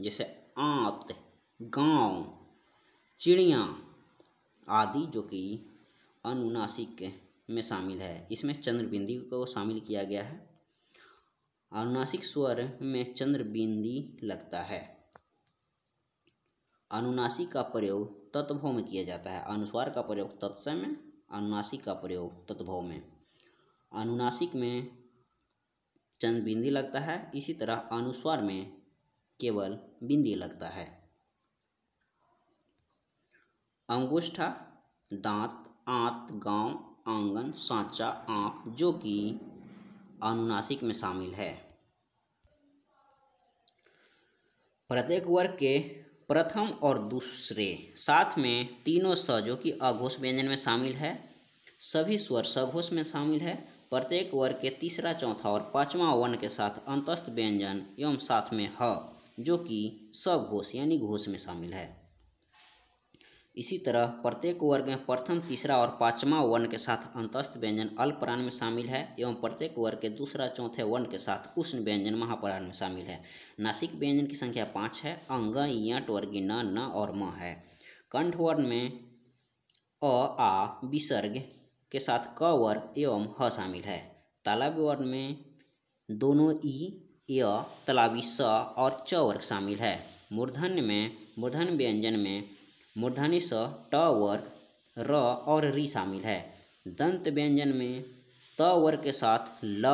जैसे आंत, गांव, चिड़िया आदि, जो कि अनुनासिक में शामिल है। इसमें चंद्र बिंदी को शामिल किया गया है। अनुनासिक स्वर में चंद्र बिंदी लगता है। अनुनासिक का प्रयोग तत्भव में किया जाता है। अनुस्वार का प्रयोग तत्सम में, अनुनासिक का प्रयोग तत्भव में। अनुनासिक में चंद्र बिंदी लगता है। इसी तरह अनुस्वार में केवल बिंदी लगता है। अंगुष्ठा, दांत, आंत, गांव, आंगन, सांचा, आंख, जो कि अनुनासिक में शामिल है। प्रत्येक वर्ग के प्रथम और दूसरे साथ में तीनों स, जो कि अघोष व्यंजन में शामिल है, सभी स्वर सघोष में शामिल है। प्रत्येक वर्ग के तीसरा, चौथा और पांचवा वर्ण के साथ अंतस्थ व्यंजन एवं साथ में ह, जो कि सघोष यानी घोष में शामिल है। इसी तरह प्रत्येक वर्ग में प्रथम, तीसरा और पांचवा वर्ण के साथ अंतस्थ व्यंजन अल्पप्राण में शामिल है एवं प्रत्येक वर्ग के दूसरा, चौथे वर्ण के साथ उष्ण व्यंजन महाप्राण में शामिल है। नासिक व्यंजन की संख्या 5 है। अंग, यट, वर्गी न, न और म है। कंठ वर्ण में अ, आ, विसर्ग के साथ क वर्ग एवं ह शामिल है। तालव्य वर्ण में दोनों ई, य, तलावी स और च वर्ग शामिल है। मूर्धन्य व्यंजन में मूर्धनि स, ट वर्ग, र और री शामिल है। दंत व्यंजन में त वर्ग के साथ ल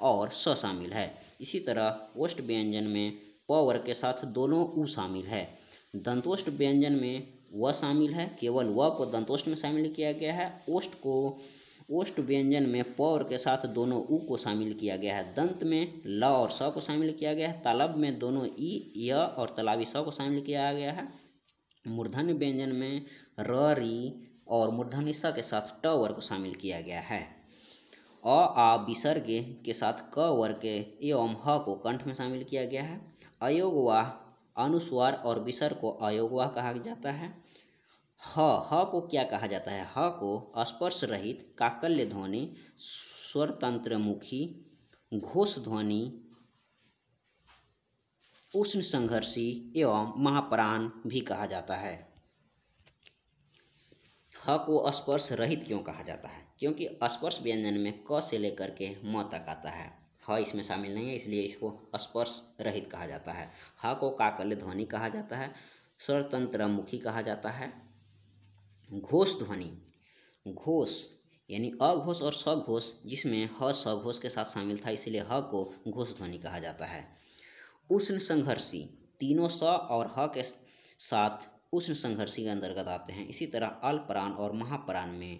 और स शामिल है। इसी तरह ओष्ठ व्यंजन में प वर्ग के साथ दोनों उ शामिल है। दंतोष्ठ व्यंजन में व शामिल है, केवल व को दंतोष्ठ में शामिल किया गया है। ओष्ठ व्यंजन में प वर्ग के साथ दोनों उ को शामिल किया गया है। दंत में ल और स को शामिल किया गया है। तालब में दोनों ई, य और तलावी स को शामिल किया गया है। मूर्धन्य व्यंजन में र, री और मूर्धन्य स के साथ ट वर्ग को शामिल किया गया है। अ, आ विसर्ग के साथ क वर्ग एवं ह को कंठ में शामिल किया गया है। अयोगवाह अनुस्वार और विसर्ग को अयोगवाह कहा जाता है। ह को क्या कहा जाता है? ह को स्पर्श रहित काकल्य ध्वनि, स्वरतंत्रमुखी, घोष ध्वनि, उष्ण संघर्षी एवं महाप्राण भी कहा जाता है। ह को स्पर्श रहित क्यों कहा जाता है? क्योंकि स्पर्श व्यंजन में क से लेकर के म तक आता है। ह इसमें शामिल नहीं है, इसलिए इसको स्पर्श रहित कहा जाता है। ह को काकल्य ध्वनि कहा जाता है, स्वरतंत्रमुखी कहा जाता है। घोष ध्वनि, घोष यानी अघोष और सघोष, जिसमें ह सघोष के साथ शामिल था, इसलिए ह को घोष ध्वनि कहा जाता है। उष्ण संघर्षी, तीनों स और ह के साथ उष्ण संघर्षी के अंतर्गत आते हैं। इसी तरह अल्पप्राण और महाप्राण में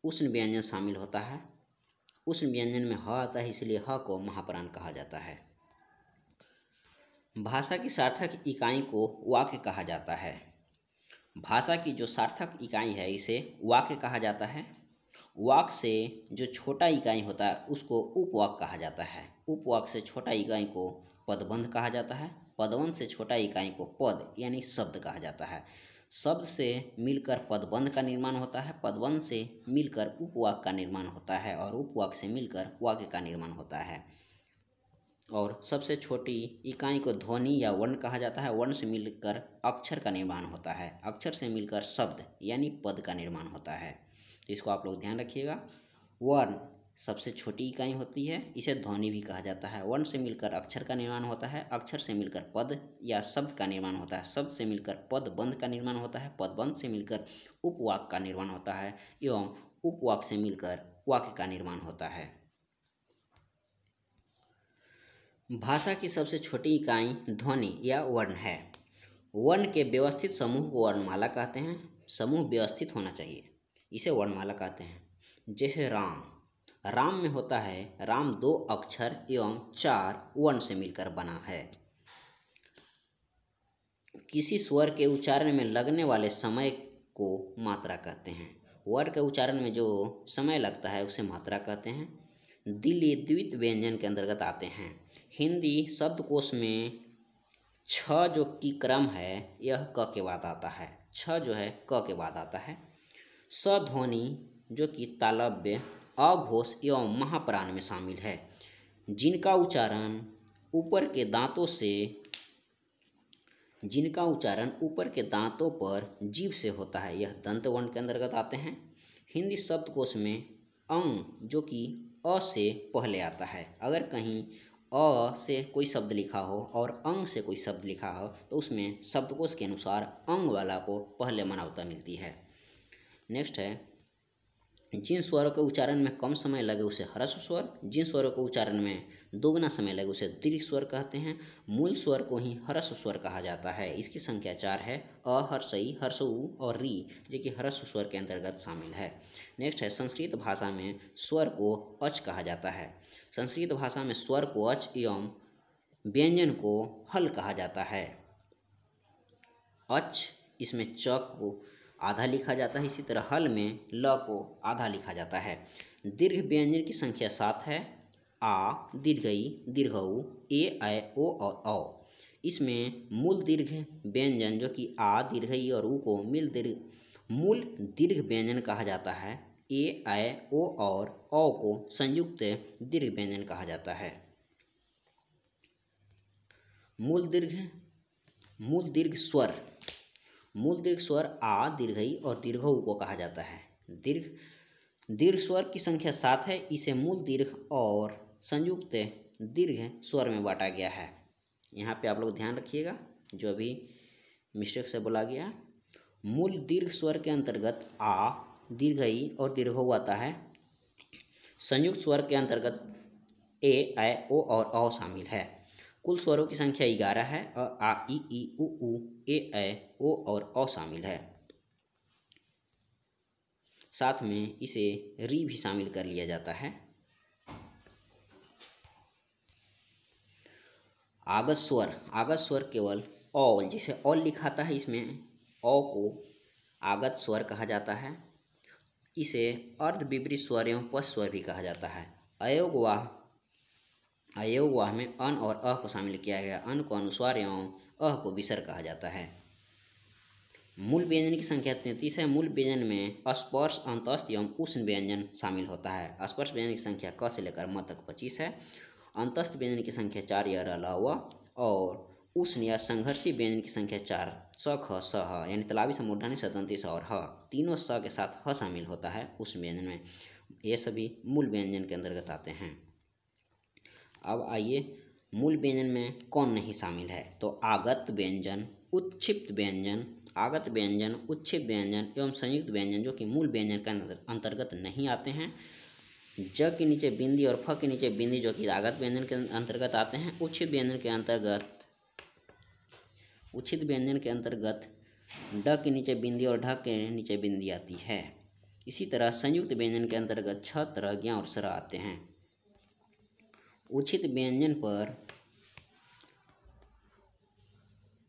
उष्ण व्यंजन शामिल होता है। उष्ण व्यंजन में ह आता है, इसलिए ह को महाप्राण कहा जाता है। भाषा की सार्थक इकाई को वाक्य कहा जाता है। भाषा की जो सार्थक इकाई है, इसे वाक्य कहा जाता है। वाक्य से जो छोटा इकाई होता है उसको उपवाक्य कहा जाता है। उपवाक्य से छोटा इकाई को पदबंध कहा जाता है। पदबंध से छोटा इकाई को पद यानी शब्द कहा जाता है। शब्द से मिलकर पदबंध का निर्माण होता है। पदबंध से मिलकर उपवाक्य का निर्माण होता है और उपवाक्य से मिलकर वाक्य का निर्माण होता है। और सबसे छोटी इकाई को ध्वनि या वर्ण कहा जाता है। वर्ण से मिलकर अक्षर का निर्माण होता है। अक्षर से मिलकर शब्द यानी पद का निर्माण होता है। तो इसको आप लोग ध्यान रखिएगा। वर्ण सबसे छोटी इकाई होती है। इसे ध्वनि भी कहा जाता है। वर्ण से मिलकर अक्षर का निर्माण होता है। अक्षर से मिलकर पद या शब्द का निर्माण होता है। शब्द से मिलकर पद बंध का निर्माण होता है। पद बंध से मिलकर उपवाक्य का निर्माण होता है एवं उपवाक्य से मिलकर वाक्य का निर्माण होता है। भाषा की सबसे छोटी इकाई ध्वनि या वर्ण है। वर्ण के व्यवस्थित समूह को वर्णमाला कहते हैं। समूह व्यवस्थित होना चाहिए, इसे वर्णमाला कहते हैं। जैसे राम, राम में होता है राम 2 अक्षर एवं 4 वर्ण से मिलकर बना है। किसी स्वर के उच्चारण में लगने वाले समय को मात्रा कहते हैं। वर्ण के उच्चारण में जो समय लगता है उसे मात्रा कहते हैं। दिली द्वित व्यंजन के अंतर्गत आते हैं। हिंदी शब्दकोश में छ जो कि क्रम है यह क के बाद आता है। छ जो है क के बाद आता है। स ध्वनि जो कि तालव्य, अघोष एवं महाप्राण में शामिल है, जिनका उच्चारण ऊपर के दांतों पर जीभ से होता है, यह दंत वर्ण के अंतर्गत आते हैं। हिंदी शब्दकोश में अंग जो कि अ से पहले आता है। अगर कहीं अ से कोई शब्द लिखा हो और अंग से कोई शब्द लिखा हो तो उसमें शब्दकोश के अनुसार अंग वाला को पहले मान्यता मिलती है। नेक्स्ट है, जिन स्वरों के उच्चारण में कम समय लगे उसे ह्रस्व स्वर, जिन स्वरों के उच्चारण में दोगुना समय लगे उसे दीर्घ स्वर कहते हैं। मूल स्वर को ही ह्रस्व स्वर कहा जाता है। इसकी संख्या 4 है, अ, हर्षई, हर्षऊ और री, जो कि ह्रस्व स्वर के अंतर्गत शामिल है। नेक्स्ट है, संस्कृत भाषा में स्वर को अच कहा जाता है। संस्कृत भाषा में स्वर को अच एवं व्यंजन को हल कहा जाता है। अच, इसमें च को आधा लिखा जाता है, इसी तरह हल में ल को आधा लिखा जाता है। दीर्घ व्यंजन की संख्या 7 है। आ, दीर्घई, दीर्घऊ, ए, ऐ, ओ और औ। इसमें मूल दीर्घ व्यंजन जो कि आ, दीर्घई और ऊ को मूल दीर्घ व्यंजन कहा जाता है। ए, ऐ, ओ और औ को संयुक्त दीर्घ व्यंजन कहा जाता है। मूल दीर्घ स्वर आ, दीर्घई और दीर्घऊ को कहा जाता है। दीर्घ स्वर की संख्या 7 है। इसे मूल दीर्घ और संयुक्त दीर्घ स्वर में बांटा गया है। यहाँ पे आप लोग ध्यान रखिएगा जो अभी मिस्टेक से बोला गया है। मूल दीर्घ स्वर के अंतर्गत आ, दीर्घई और दीर्घऊ आता है। संयुक्त स्वर के अंतर्गत ए, ऐ, ओ और औ शामिल है। कुल स्वरों की संख्या 11 है। अ, आ, ई, उ, ए, ऐ, ओ और औ शामिल है। साथ में इसे री भी शामिल कर लिया जाता है। आगत स्वर केवल औ, जिसे औ लिखाता है इसमें औ को आगत स्वर कहा जाता है। इसे अर्धविपरीत स्वर एवं पश स्वर भी कहा जाता है। अयोगवाह में अन और अ को शामिल किया गया। अन को अनुस्वार एवं अ को विसर्ग कहा जाता है। मूल व्यंजन की संख्या 33 है। मूल व्यंजन में स्पर्श, अंतस्थ एवं उष्ण व्यंजन शामिल होता है। स्पर्श व्यंजन की संख्या क से लेकर म तक 25 है। अंतस्थ व्यंजन की संख्या 4 या र, ल, व और उष्ण या संघर्षी व्यंजन की संख्या 4 स, ख, स, ह, यानी तालव्य से मूर्धन्य सदंती स और ह। तीनों स के साथ ह शामिल होता है उष्ण व्यंजन में। ये सभी मूल व्यंजन के अंतर्गत आते हैं। अब आइए मूल व्यंजन में कौन नहीं शामिल है, तो आगत व्यंजन, उत्क्षिप्त व्यंजन, उत्क्षिप्त व्यंजन एवं संयुक्त व्यंजन जो कि मूल व्यंजन के अंतर्गत नहीं आते हैं। ज के नीचे बिंदी और फ के नीचे बिंदी जो कि आगत व्यंजन के अंतर्गत आते हैं। उच्छित व्यंजन के अंतर्गत ड के नीचे बिंदी और ढ के नीचे बिंदी आती है। इसी तरह संयुक्त व्यंजन के अंतर्गत छ, त्र, ज्ञ और सर आते हैं। उच्छित व्यंजन पर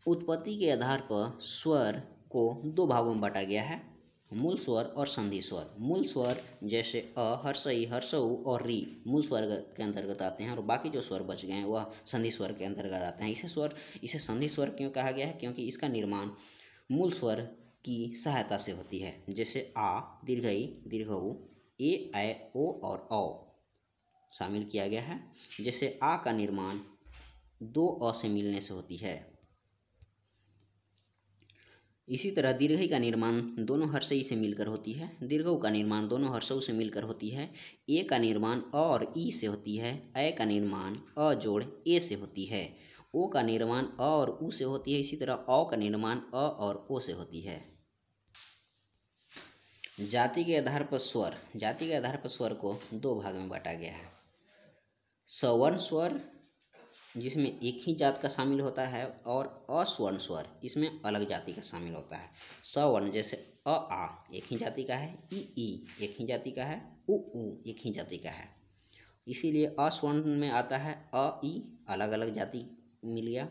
उत्पत्ति के आधार पर स्वर को 2 भागों में बांटा गया है, मूल स्वर और संधि स्वर। मूल स्वर जैसे अ, हर्षई, हर्षऊ और री मूल स्वर के अंतर्गत आते हैं और बाकी जो स्वर बच गए हैं वह संधि स्वर के अंतर्गत आते हैं। इसे संधि स्वर क्यों कहा गया है? क्योंकि इसका निर्माण मूल स्वर की सहायता से होती है। जैसे आ, दीर्घई, दीर्घऊ, ए, ऐ, ओ और औ शामिल किया गया है। जैसे आ का निर्माण 2 अ से मिलने से होती है। इसी तरह दीर्घई का निर्माण दोनों हर्षई से मिलकर होती है, दीर्घऊ का निर्माण दोनों हर्षऊ से मिलकर होती है, ए का निर्माण अ और ई से होती है, ए का निर्माण अ जोड़ ए से होती है, ओ का निर्माण अ और उ से होती है, इसी तरह औ का निर्माण अ और ओ से होती है। जाति के आधार पर स्वर, जाति के आधार पर स्वर को दो भाग में बांटा गया है। सवर्ण स्वर जिसमें एक ही जात का शामिल होता है, और अस्वर्ण स्वर इसमें अलग जाति का शामिल होता है। सवर्ण जैसे अ आ एक ही जाति का है, ई एक ही जाति का है, उ एक ही जाति का है। इसीलिए अस्वर्ण में आता है अ ई अलग अलग जाति मिल गया।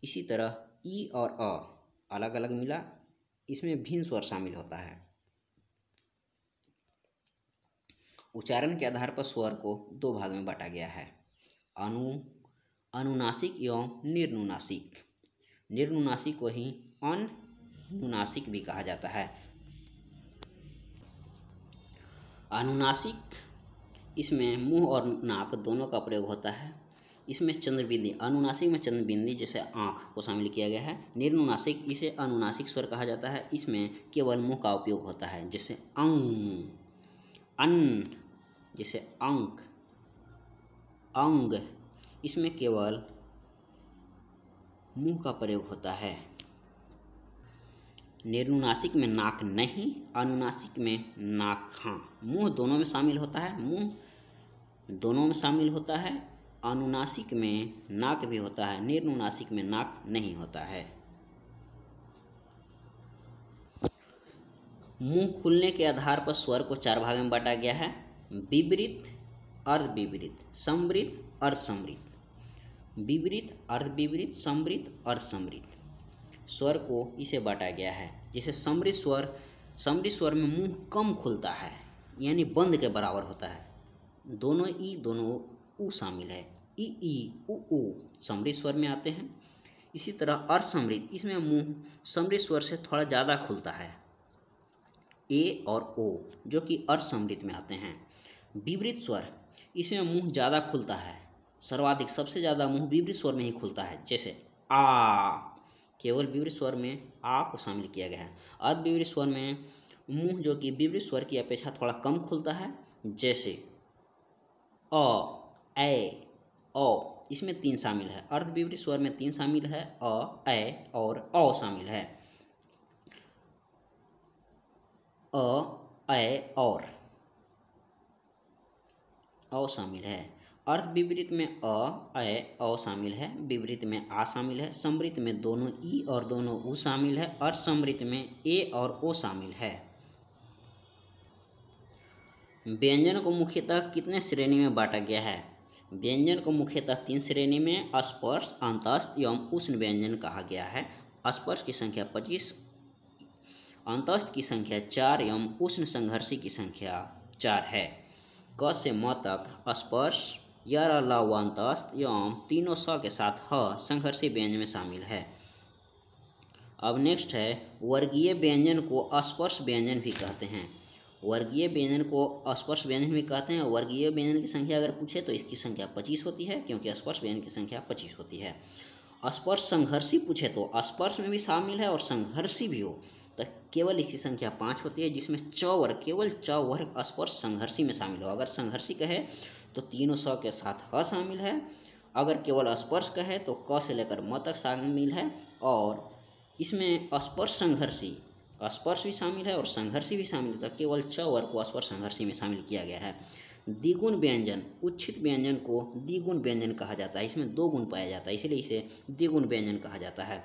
इसी तरह ई और अ अलग अलग मिला, इसमें भिन्न स्वर शामिल होता है। उच्चारण के आधार पर स्वर को दो भाग में बांटा गया है, अनुनासिक एवं निर्नुनासिक। निर्नुनासिक को ही अनुनासिक भी कहा जाता है। अनुनासिक इसमें मुंह और नाक दोनों का प्रयोग होता है। इसमें चंद्रबिंदी, अनुनासिक में चंद्रबिंदी जैसे आँख को शामिल किया गया है। निर्नुनासिक इसे अनुनासिक स्वर कहा जाता है, इसमें केवल मुंह का उपयोग होता है, जैसे अंग, अन्न जैसे अंक, अंग इसमें केवल मुंह का प्रयोग होता है। निर्नुनासिक में नाक नहीं, अनुनासिक में नाक हाँ, मुंह दोनों में शामिल होता है, मुंह दोनों में शामिल होता है। अनुनासिक में नाक भी होता है, निर्नुनासिक में नाक नहीं होता है। मुंह खुलने के आधार पर स्वर को चार भाग में बांटा गया है, विपरीत, अर्धविपरीत, समृद्ध, अर्धसमृद्ध। विपरीत, अर्धविपरीत, समृद्ध, अर्धसमृद्ध स्वर को इसे बांटा गया है। जैसे समृद्ध स्वर, समृद्ध स्वर में मुंह कम खुलता है, यानी बंद के बराबर होता है। दोनों ई दोनों उ शामिल है, ई उ समृद्ध स्वर में आते हैं। इसी तरह अर्धसमृद्ध, इसमें मुंह समृद्ध स्वर से थोड़ा ज़्यादा खुलता है, ए और ओ जो कि अर्धसमृद्ध में आते हैं। विपरीत स्वर, इसमें मुंह ज़्यादा खुलता है, सर्वाधिक सबसे ज़्यादा मुंह विपरीत स्वर में ही खुलता है, जैसे आ, केवल विपरीत स्वर में आ को शामिल किया गया है। अर्धविपरीत स्वर में मुंह जो कि विपरीत स्वर की अपेक्षा थोड़ा कम खुलता है, जैसे अ, ए, ओ, इसमें तीन शामिल है। अर्धविपरीत स्वर में तीन शामिल है, अ, ए और औ शामिल है। अ, ए और औ शामिल है। अर्ध विपरीत में अ, ए, औ शामिल है, विपरीत में आ शामिल है, समृद्ध में दोनों ई और दोनों उ शामिल है, अर्ध समृद्ध में ए और ओ शामिल है। व्यंजन को मुख्यतः कितने श्रेणी में बांटा गया है? व्यंजन को मुख्यतः तीन श्रेणी में स्पर्श, अंतस्थ एवं उष्ण व्यंजन कहा गया है। स्पर्श की संख्या 25, अंतस्थ की संख्या 4 एवं उष्ण संघर्षी की संख्या 4 है। क से म तक स्पर्श, य र ल व अंतस्थ एवं तीनों स के साथ ह संघर्षी व्यंजन में शामिल है। अब नेक्स्ट है, वर्गीय व्यंजन को स्पर्श व्यंजन भी कहते हैं। वर्गीय व्यंजन को स्पर्श व्यंजन भी कहते हैं। वर्गीय व्यंजन की संख्या अगर पूछे तो इसकी संख्या 25 होती है, क्योंकि स्पर्श व्यंजन की संख्या 25 होती है। स्पर्श संघर्षी पूछे तो स्पर्श में भी शामिल है और संघर्षी भी हो तो केवल इसकी संख्या 5 होती है, जिसमें च वर्ग, केवल च वर्ग स्पर्श संघर्षी में शामिल हो। अगर संघर्षी कहे तो तीनों स के साथ ह शामिल है, अगर केवल स्पर्श कहे तो क से लेकर म तक शामिल है। और इसमें स्पर्श संघर्षी, स्पर्श भी शामिल है और संघर्षी भी शामिल है, केवल च वर्ग को स्पर्श संघर्षी में शामिल किया गया है। द्विगुण व्यंजन, उच्छित व्यंजन को द्विगुण व्यंजन कहा जाता है। इसमें 2 गुण पाया जाता है, इसलिए इसे द्विगुण व्यंजन कहा जाता है।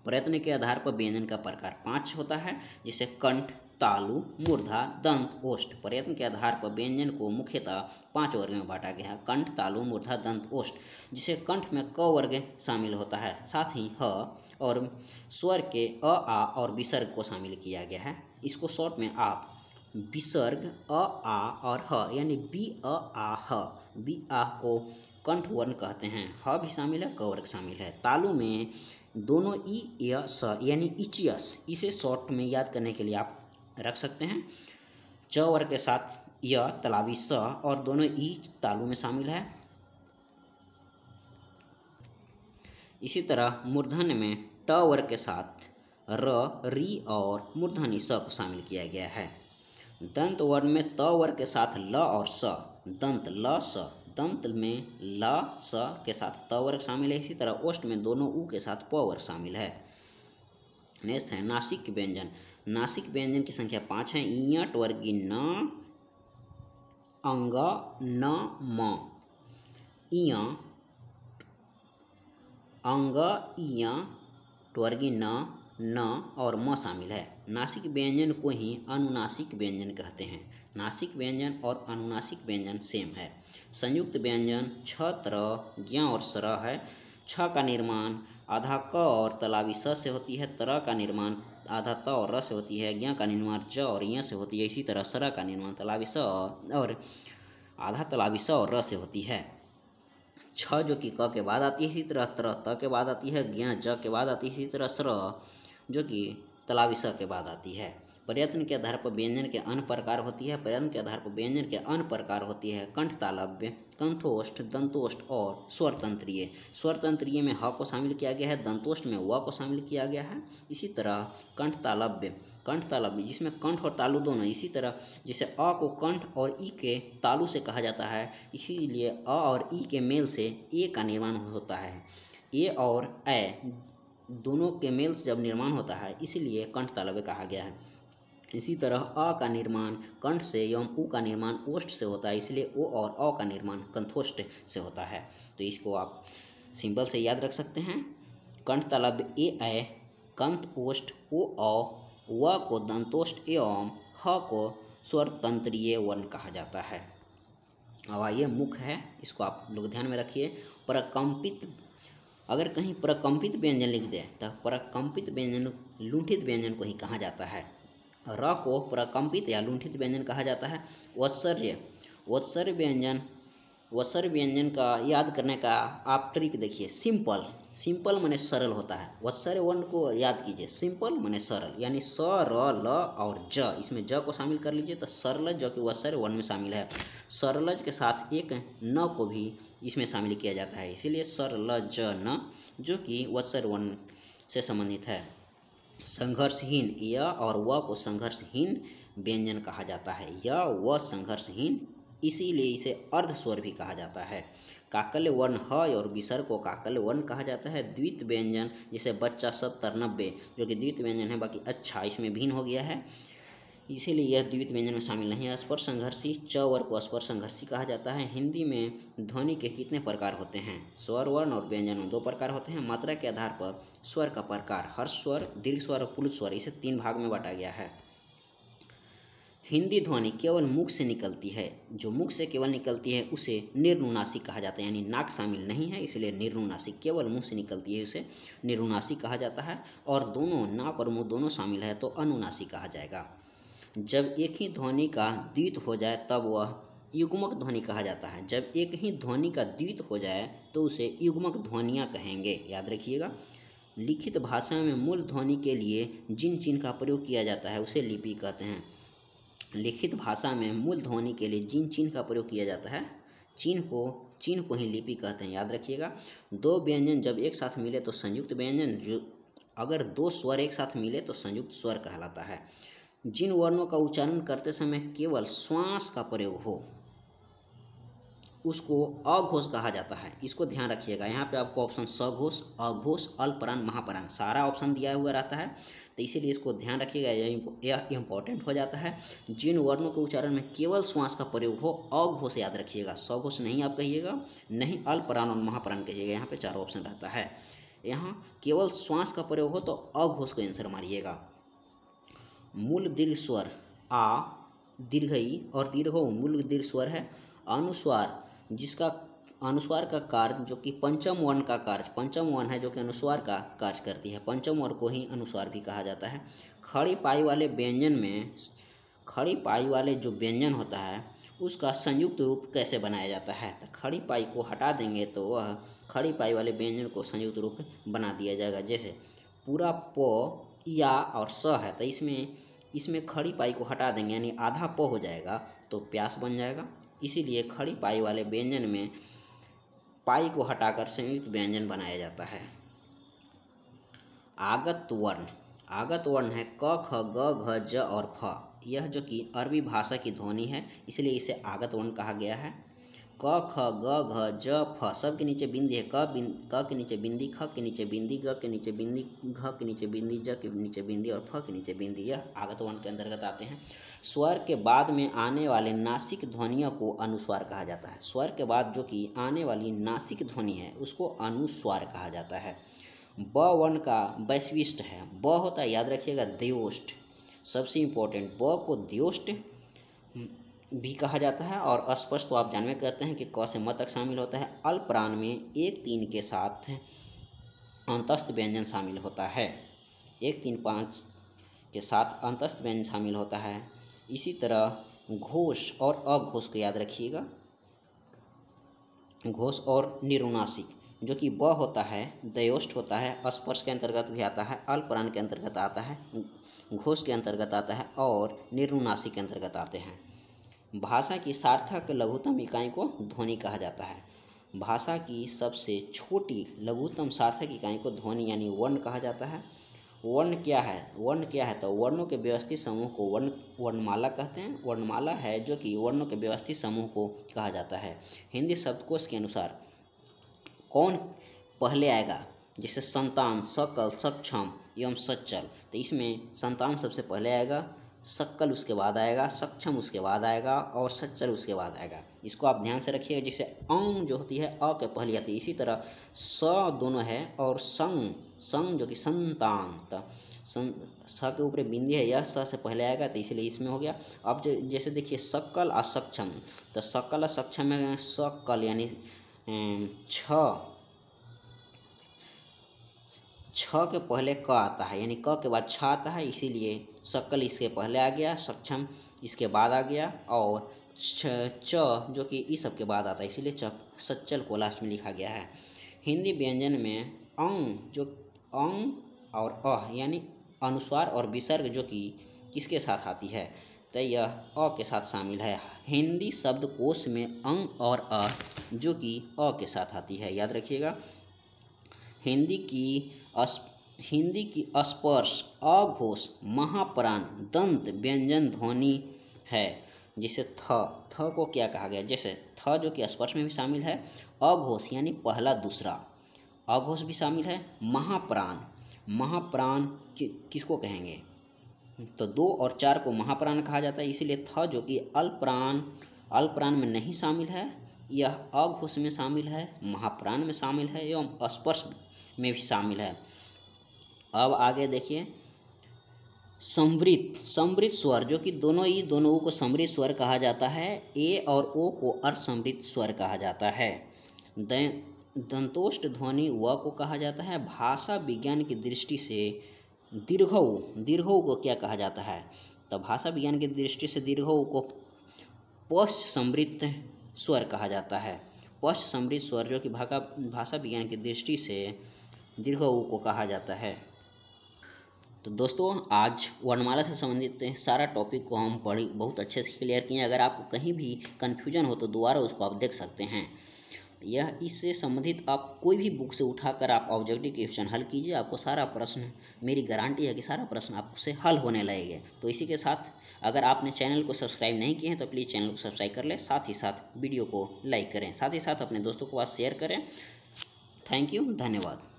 प्रयत्न के आधार पर व्यंजन का प्रकार 5 होता है, जिसे कंठ, तालु, मूर्धा, दंत, ओष्ठ। प्रयत्न के आधार पर व्यंजन को मुख्यतः 5 वर्ग में बांटा गया है, कंठ, तालु, मूर्धा, दंत, ओष्ठ। जिसे कंठ में क वर्ग शामिल होता है, साथ ही ह और स्वर के अ, आ और विसर्ग को शामिल किया गया है। इसको शॉर्ट में आप विसर्ग अ, आ और ह यानी बी, अ, आ, ह, बी, आ को कंठ वर्ण कहते हैं। ह भी शामिल है, क वर्ग शामिल है। तालु में दोनों ई, य, स यानी इचियस, इसे शॉर्ट में याद करने के लिए आप रख सकते हैं। च वर्ग के साथ य, तलावी स और दोनों ई तालु में शामिल है। इसी तरह मूर्धन्य में ट वर्ग के साथ र, री और मूर्धनी स को शामिल किया गया है। दंत वर्ण में त वर्ग के साथ ल और स, दंत ल स, दंत में ल स के साथ त वर्ग शामिल है। इसी तरह ओष्ठ में दोनों उ के साथ प वर्ग शामिल है। नेक्स्ट है नासिक व्यंजन। नासिक व्यंजन की संख्या 5 है। ईंट वर्गी न, अंग न, म, इय, अंग इय, वर्गी न और म शामिल है। नासिक व्यंजन को ही अनुनासिक व्यंजन कहते हैं। नासिक व्यंजन और अनुनासिक व्यंजन सेम है। संयुक्त व्यंजन छ, त्र, ज्ञ और सर है। छ का निर्माण आधा क और तलावी स से होती है। त्र का निर्माण आधा त और र से होती है। ज्ञ का निर्माण ज और य से होती है। इसी तरह सर का निर्माण तलावी स और आधा तलावी स और र से होती है। छ जो कि क के बाद आती है, इसी तरह त्र त के बाद आती है, ज्ञ ज के बाद आती है, इसी तरह स्र जो कि तलावी स के बाद आती है। प्रयत्न के आधार पर व्यंजन के अन्य प्रकार होती है। प्रयत्न के आधार पर व्यंजन के अन्य प्रकार होती है कंठ तालव्य, कंठोष्ठ, दंतोष्ठ और स्वर तंत्रीय। स्वर तंत्रीय में ह को शामिल किया गया है, दंतोष्ठ में व को शामिल किया गया है। इसी तरह कंठ तालव्य जिसमें कंठ और तालु दोनों, इसी तरह जिसे अ को कंठ और ई के तालु से कहा जाता है, इसीलिए अ और ई के मेल से ए का निर्माण होता है। ए और ए दोनों के मेल से जब निर्माण होता है इसलिए कंठ तालव्य कहा गया है। इसी तरह अ का निर्माण कंठ से एवं उ का निर्माण ओष्ठ से होता है, इसलिए ओ और अ का निर्माण कंठोष्ठ से होता है। तो इसको आप सिंबल से याद रख सकते हैं। कंठ तालव्य ए, कंठ ओष्ठ ओ अ, व को दंतोष्ठ एवं ह को स्वर तंत्रीय वर्ण कहा जाता है। अब आइए मुख है, इसको आप लोग ध्यान में रखिए। प्रकंपित, अगर कहीं प्रकंपित व्यंजन लिख दे तो प्रकंपित व्यंजन लुंठित व्यंजन को ही कहा जाता है। र को प्रकंपित या लुंठित व्यंजन कहा जाता है। वत्सर्य व्यंजन का याद करने का आप ट्रिक देखिए। सिंपल माने सरल होता है। वत्सर्य वर्ण को याद कीजिए, सिंपल माने सरल, यानी स, र, ल और ज, इसमें ज को शामिल कर लीजिए तो सरलज जो कि वत्सर्य वर्ण में शामिल है। सरलज के साथ एक न को भी इसमें शामिल किया जाता है, इसीलिए सरलज न जो कि वत्सर्य वर्ण से संबंधित है। संघर्षहीन, य और व को संघर्षहीन व्यंजन कहा जाता है। य व संघर्षहीन, इसीलिए इसे अर्ध स्वर भी कहा जाता है। काकल्य वर्ण ह और विसर्ग को काकल्य वर्ण कहा जाता है। द्वित व्यंजन जैसे बच्चा, 70, 90 जो कि द्वित व्यंजन है, बाकी अच्छा इसमें भिन्न हो गया है, इसीलिए यह द्वित व्यंजन में शामिल नहीं है। स्पर्श संघर्षी, च वर्ग को स्पर्श संघर्षी कहा जाता है। हिंदी में ध्वनि के कितने प्रकार होते हैं? स्वर, वर्ण और व्यंजन में 2 प्रकार होते हैं। मात्रा के आधार पर स्वर का प्रकार हर्ष स्वर, दीर्घ स्वर और पुल्ल स्वर, इसे 3 भाग में बांटा गया है। हिंदी ध्वनि केवल मुख से निकलती है। जो मुख से केवल निकलती है उसे निर्नुनासिक कहा जाता है, यानी नाक शामिल नहीं है इसलिए निर्नुनासिक। केवल मुंह से निकलती है उसे निर्नुनासिक कहा जाता है, और दोनों नाक और मुंह दोनों शामिल है तो अनुनासिक कहा जाएगा। जब एक ही ध्वनि का द्वित हो जाए तब वह युग्मक ध्वनि कहा जाता है। जब एक ही ध्वनि का द्वित हो जाए तो उसे युग्मक ध्वनियाँ कहेंगे, याद रखिएगा। लिखित भाषा में मूल ध्वनि के लिए जिन चिन्ह का प्रयोग किया जाता है उसे लिपि कहते हैं। लिखित भाषा में मूल ध्वनि के लिए जिन चिन्ह का प्रयोग किया जाता है, चिन्ह को ही लिपि कहते हैं, याद रखिएगा। 2 व्यंजन जब एक साथ मिले तो संयुक्त व्यंजन, जो अगर 2 स्वर एक साथ मिले तो संयुक्त स्वर कहलाता है। जिन वर्णों का उच्चारण करते समय केवल श्वास का प्रयोग हो उसको अघोष कहा जाता है। इसको ध्यान रखिएगा। यहाँ पे आपको ऑप्शन सघोष, अघोष, अल्पप्राण, महाप्राण सारा ऑप्शन दिया हुआ रहता है, तो इसीलिए इसको ध्यान रखिएगा, यह इंपॉर्टेंट हो जाता है। जिन वर्णों के उच्चारण में केवल श्वास का प्रयोग हो अघोष याद रखिएगा, सघोष नहीं आप कहिएगा, नहीं अल्पप्राण और महाप्राण कहिएगा। यहाँ पे 4 ऑप्शन रहता है। यहाँ केवल श्वास का प्रयोग हो तो अघोष को आंसर मारिएगा। मूल दीर्घ स्वर आ, दीर्घ ई और दीर्घ ऊ मूल दीर्घ स्वर है। अनुस्वार, जिसका अनुस्वार का कार्य जो कि पंचम वर्ण का कार्य, पंचम वर्ण है जो कि अनुस्वार का कार्य करती है, पंचम वर्ण को ही अनुस्वार भी कहा जाता है। खड़ी पाई वाले व्यंजन में, खड़ी पाई वाले जो व्यंजन होता है उसका संयुक्त रूप कैसे बनाया जाता है? तो खड़ी पाई को हटा देंगे तो वह खड़ी पाई वाले व्यंजन को संयुक्त रूप बना दिया जाएगा। जैसे पूरा प, या और स है तो इसमें खड़ी पाई को हटा देंगे यानी आधा प हो जाएगा तो प्यास बन जाएगा। इसीलिए खड़ी पाई वाले व्यंजन में पाई को हटाकर संयुक्त व्यंजन बनाया जाता है। आगत वर्ण, आगत वर्ण है क ख ग घ ज और फ। यह जो कि अरबी भाषा की ध्वनि है, इसलिए इसे आगत वर्ण कहा गया है। क ख ग घ ज फ सब के नीचे बिंदी है। क के नीचे बिंदी, ख के नीचे बिंदी, ग के नीचे बिंदी, घ के नीचे बिंदी, ज के नीचे बिंदी और फ के नीचे बिंदी। यह आगत वर्ण के अंतर्गत आते हैं। स्वर के बाद में आने वाले नासिक ध्वनियों को अनुस्वार कहा जाता है। स्वर के बाद जो कि आने वाली नासिक ध्वनि है उसको अनुस्वार कहा जाता है। ब वर्ण का वैशिष्ट है। ब होता है, याद रखिएगा, द्योष्ट। सबसे इम्पोर्टेंट, ब को द्योष्ट भी कहा जाता है और अस्पष्ट तो आप जानवे कहते हैं कि क से म तक शामिल होता है। अल्पप्राण में 1 3 के साथ अंतस्थ व्यंजन शामिल होता है। 1 3 5 के साथ अंतस्थ व्यंजन शामिल होता है। इसी तरह घोष और अघोष को याद रखिएगा। घोष और निरुनासिक, जो कि ब होता है, दयोष्ट होता है, स्पर्श के अंतर्गत भी आता है, अल्पप्राण के अंतर्गत आता है, घोष के अंतर्गत आता है और निरुनासिक के अंतर्गत आते हैं। भाषा की सार्थक लघुत्तम इकाई को ध्वनि कहा जाता है। भाषा की सबसे छोटी लघुत्तम सार्थक इकाई को ध्वनि यानी वर्ण कहा जाता है। वर्ण क्या है? वर्ण क्या है? तो वर्णों के व्यवस्थित समूह को वर्णमाला कहते हैं। वर्णमाला है जो कि वर्णों के व्यवस्थित समूह को कहा जाता है। हिंदी शब्दकोश के अनुसार कौन पहले आएगा? जैसे संतान, सकल, सक्षम एवं सच्चल, तो इसमें संतान सबसे पहले आएगा, सक्कल उसके बाद आएगा, सक्षम उसके बाद आएगा और सच्चल उसके बाद आएगा। इसको आप ध्यान से रखिएगा। जैसे अंग जो होती है अ के पहले आती है, इसी तरह स दोनों है और संग जो कि संतान, तो स के ऊपर बिंदी है, यह स से पहले आएगा तो इसलिए इसमें हो गया। अब जैसे देखिए सक्कल और सक्षम, तो सक्कल और सक्षम में सक्कल यानी छ के पहले क आता है, यानी क के बाद छ आता है, इसीलिए सक्कल इसके पहले आ गया, सक्षम इसके बाद आ गया और च जो कि इस सब के बाद आता है, इसीलिए सच्चल को लास्ट में लिखा गया है। हिंदी व्यंजन में अंग और अ यानी अनुस्वार और विसर्ग जो कि किसके साथ आती है, तो यह अ के साथ शामिल है। हिंदी शब्दकोश में अंग और अ जो कि अ के साथ आती है, याद रखिएगा। हिंदी की स्पर्श, अघोष, महाप्राण, दंत व्यंजन ध्वनि है। जैसे थ को क्या कहा गया? जैसे थ जो कि स्पर्श में भी शामिल है, अघोष यानी पहला दूसरा, अघोष भी शामिल है। महाप्राण किसको कहेंगे? तो 2 और 4 को महाप्राण कहा जाता है, इसीलिए थ जो कि अल्पप्राण में नहीं शामिल है, यह अघोष में शामिल है, महाप्राण में शामिल है एवं स्पर्श में भी शामिल है। अब आगे देखिए, समृद्ध स्वर जो कि दोनों को समृद्ध स्वर कहा जाता है। ए और ओ को अर्धसमृद्ध स्वर कहा जाता है। दंतोष्ठ ध्वनि व को कहा जाता है। भाषा विज्ञान की दृष्टि से दीर्घऊ को क्या कहा जाता है? तो भाषा विज्ञान की दृष्टि से दीर्घऊ को पश्च समृद्ध स्वर कहा जाता है। पश्च समृद्ध स्वर जो कि भाषा विज्ञान की दृष्टि से दीर्घऊ को कहा जाता है। तो दोस्तों, आज वर्णमाला से संबंधित सारा टॉपिक को हम बहुत अच्छे से क्लियर किए। अगर आपको कहीं भी कन्फ्यूजन हो तो दोबारा उसको आप देख सकते हैं। यह इससे संबंधित आप कोई भी बुक से उठाकर आप ऑब्जेक्टिव क्वेश्चन हल कीजिए, आपको सारा प्रश्न, मेरी गारंटी है कि सारा प्रश्न आपसे हल होने लगेंगे। तो इसी के साथ अगर आपने चैनल को सब्सक्राइब नहीं किए हैं तो प्लीज़ चैनल को सब्सक्राइब कर लें, साथ ही साथ वीडियो को लाइक करें, साथ ही साथ अपने दोस्तों के पास शेयर करें। थैंक यू, धन्यवाद।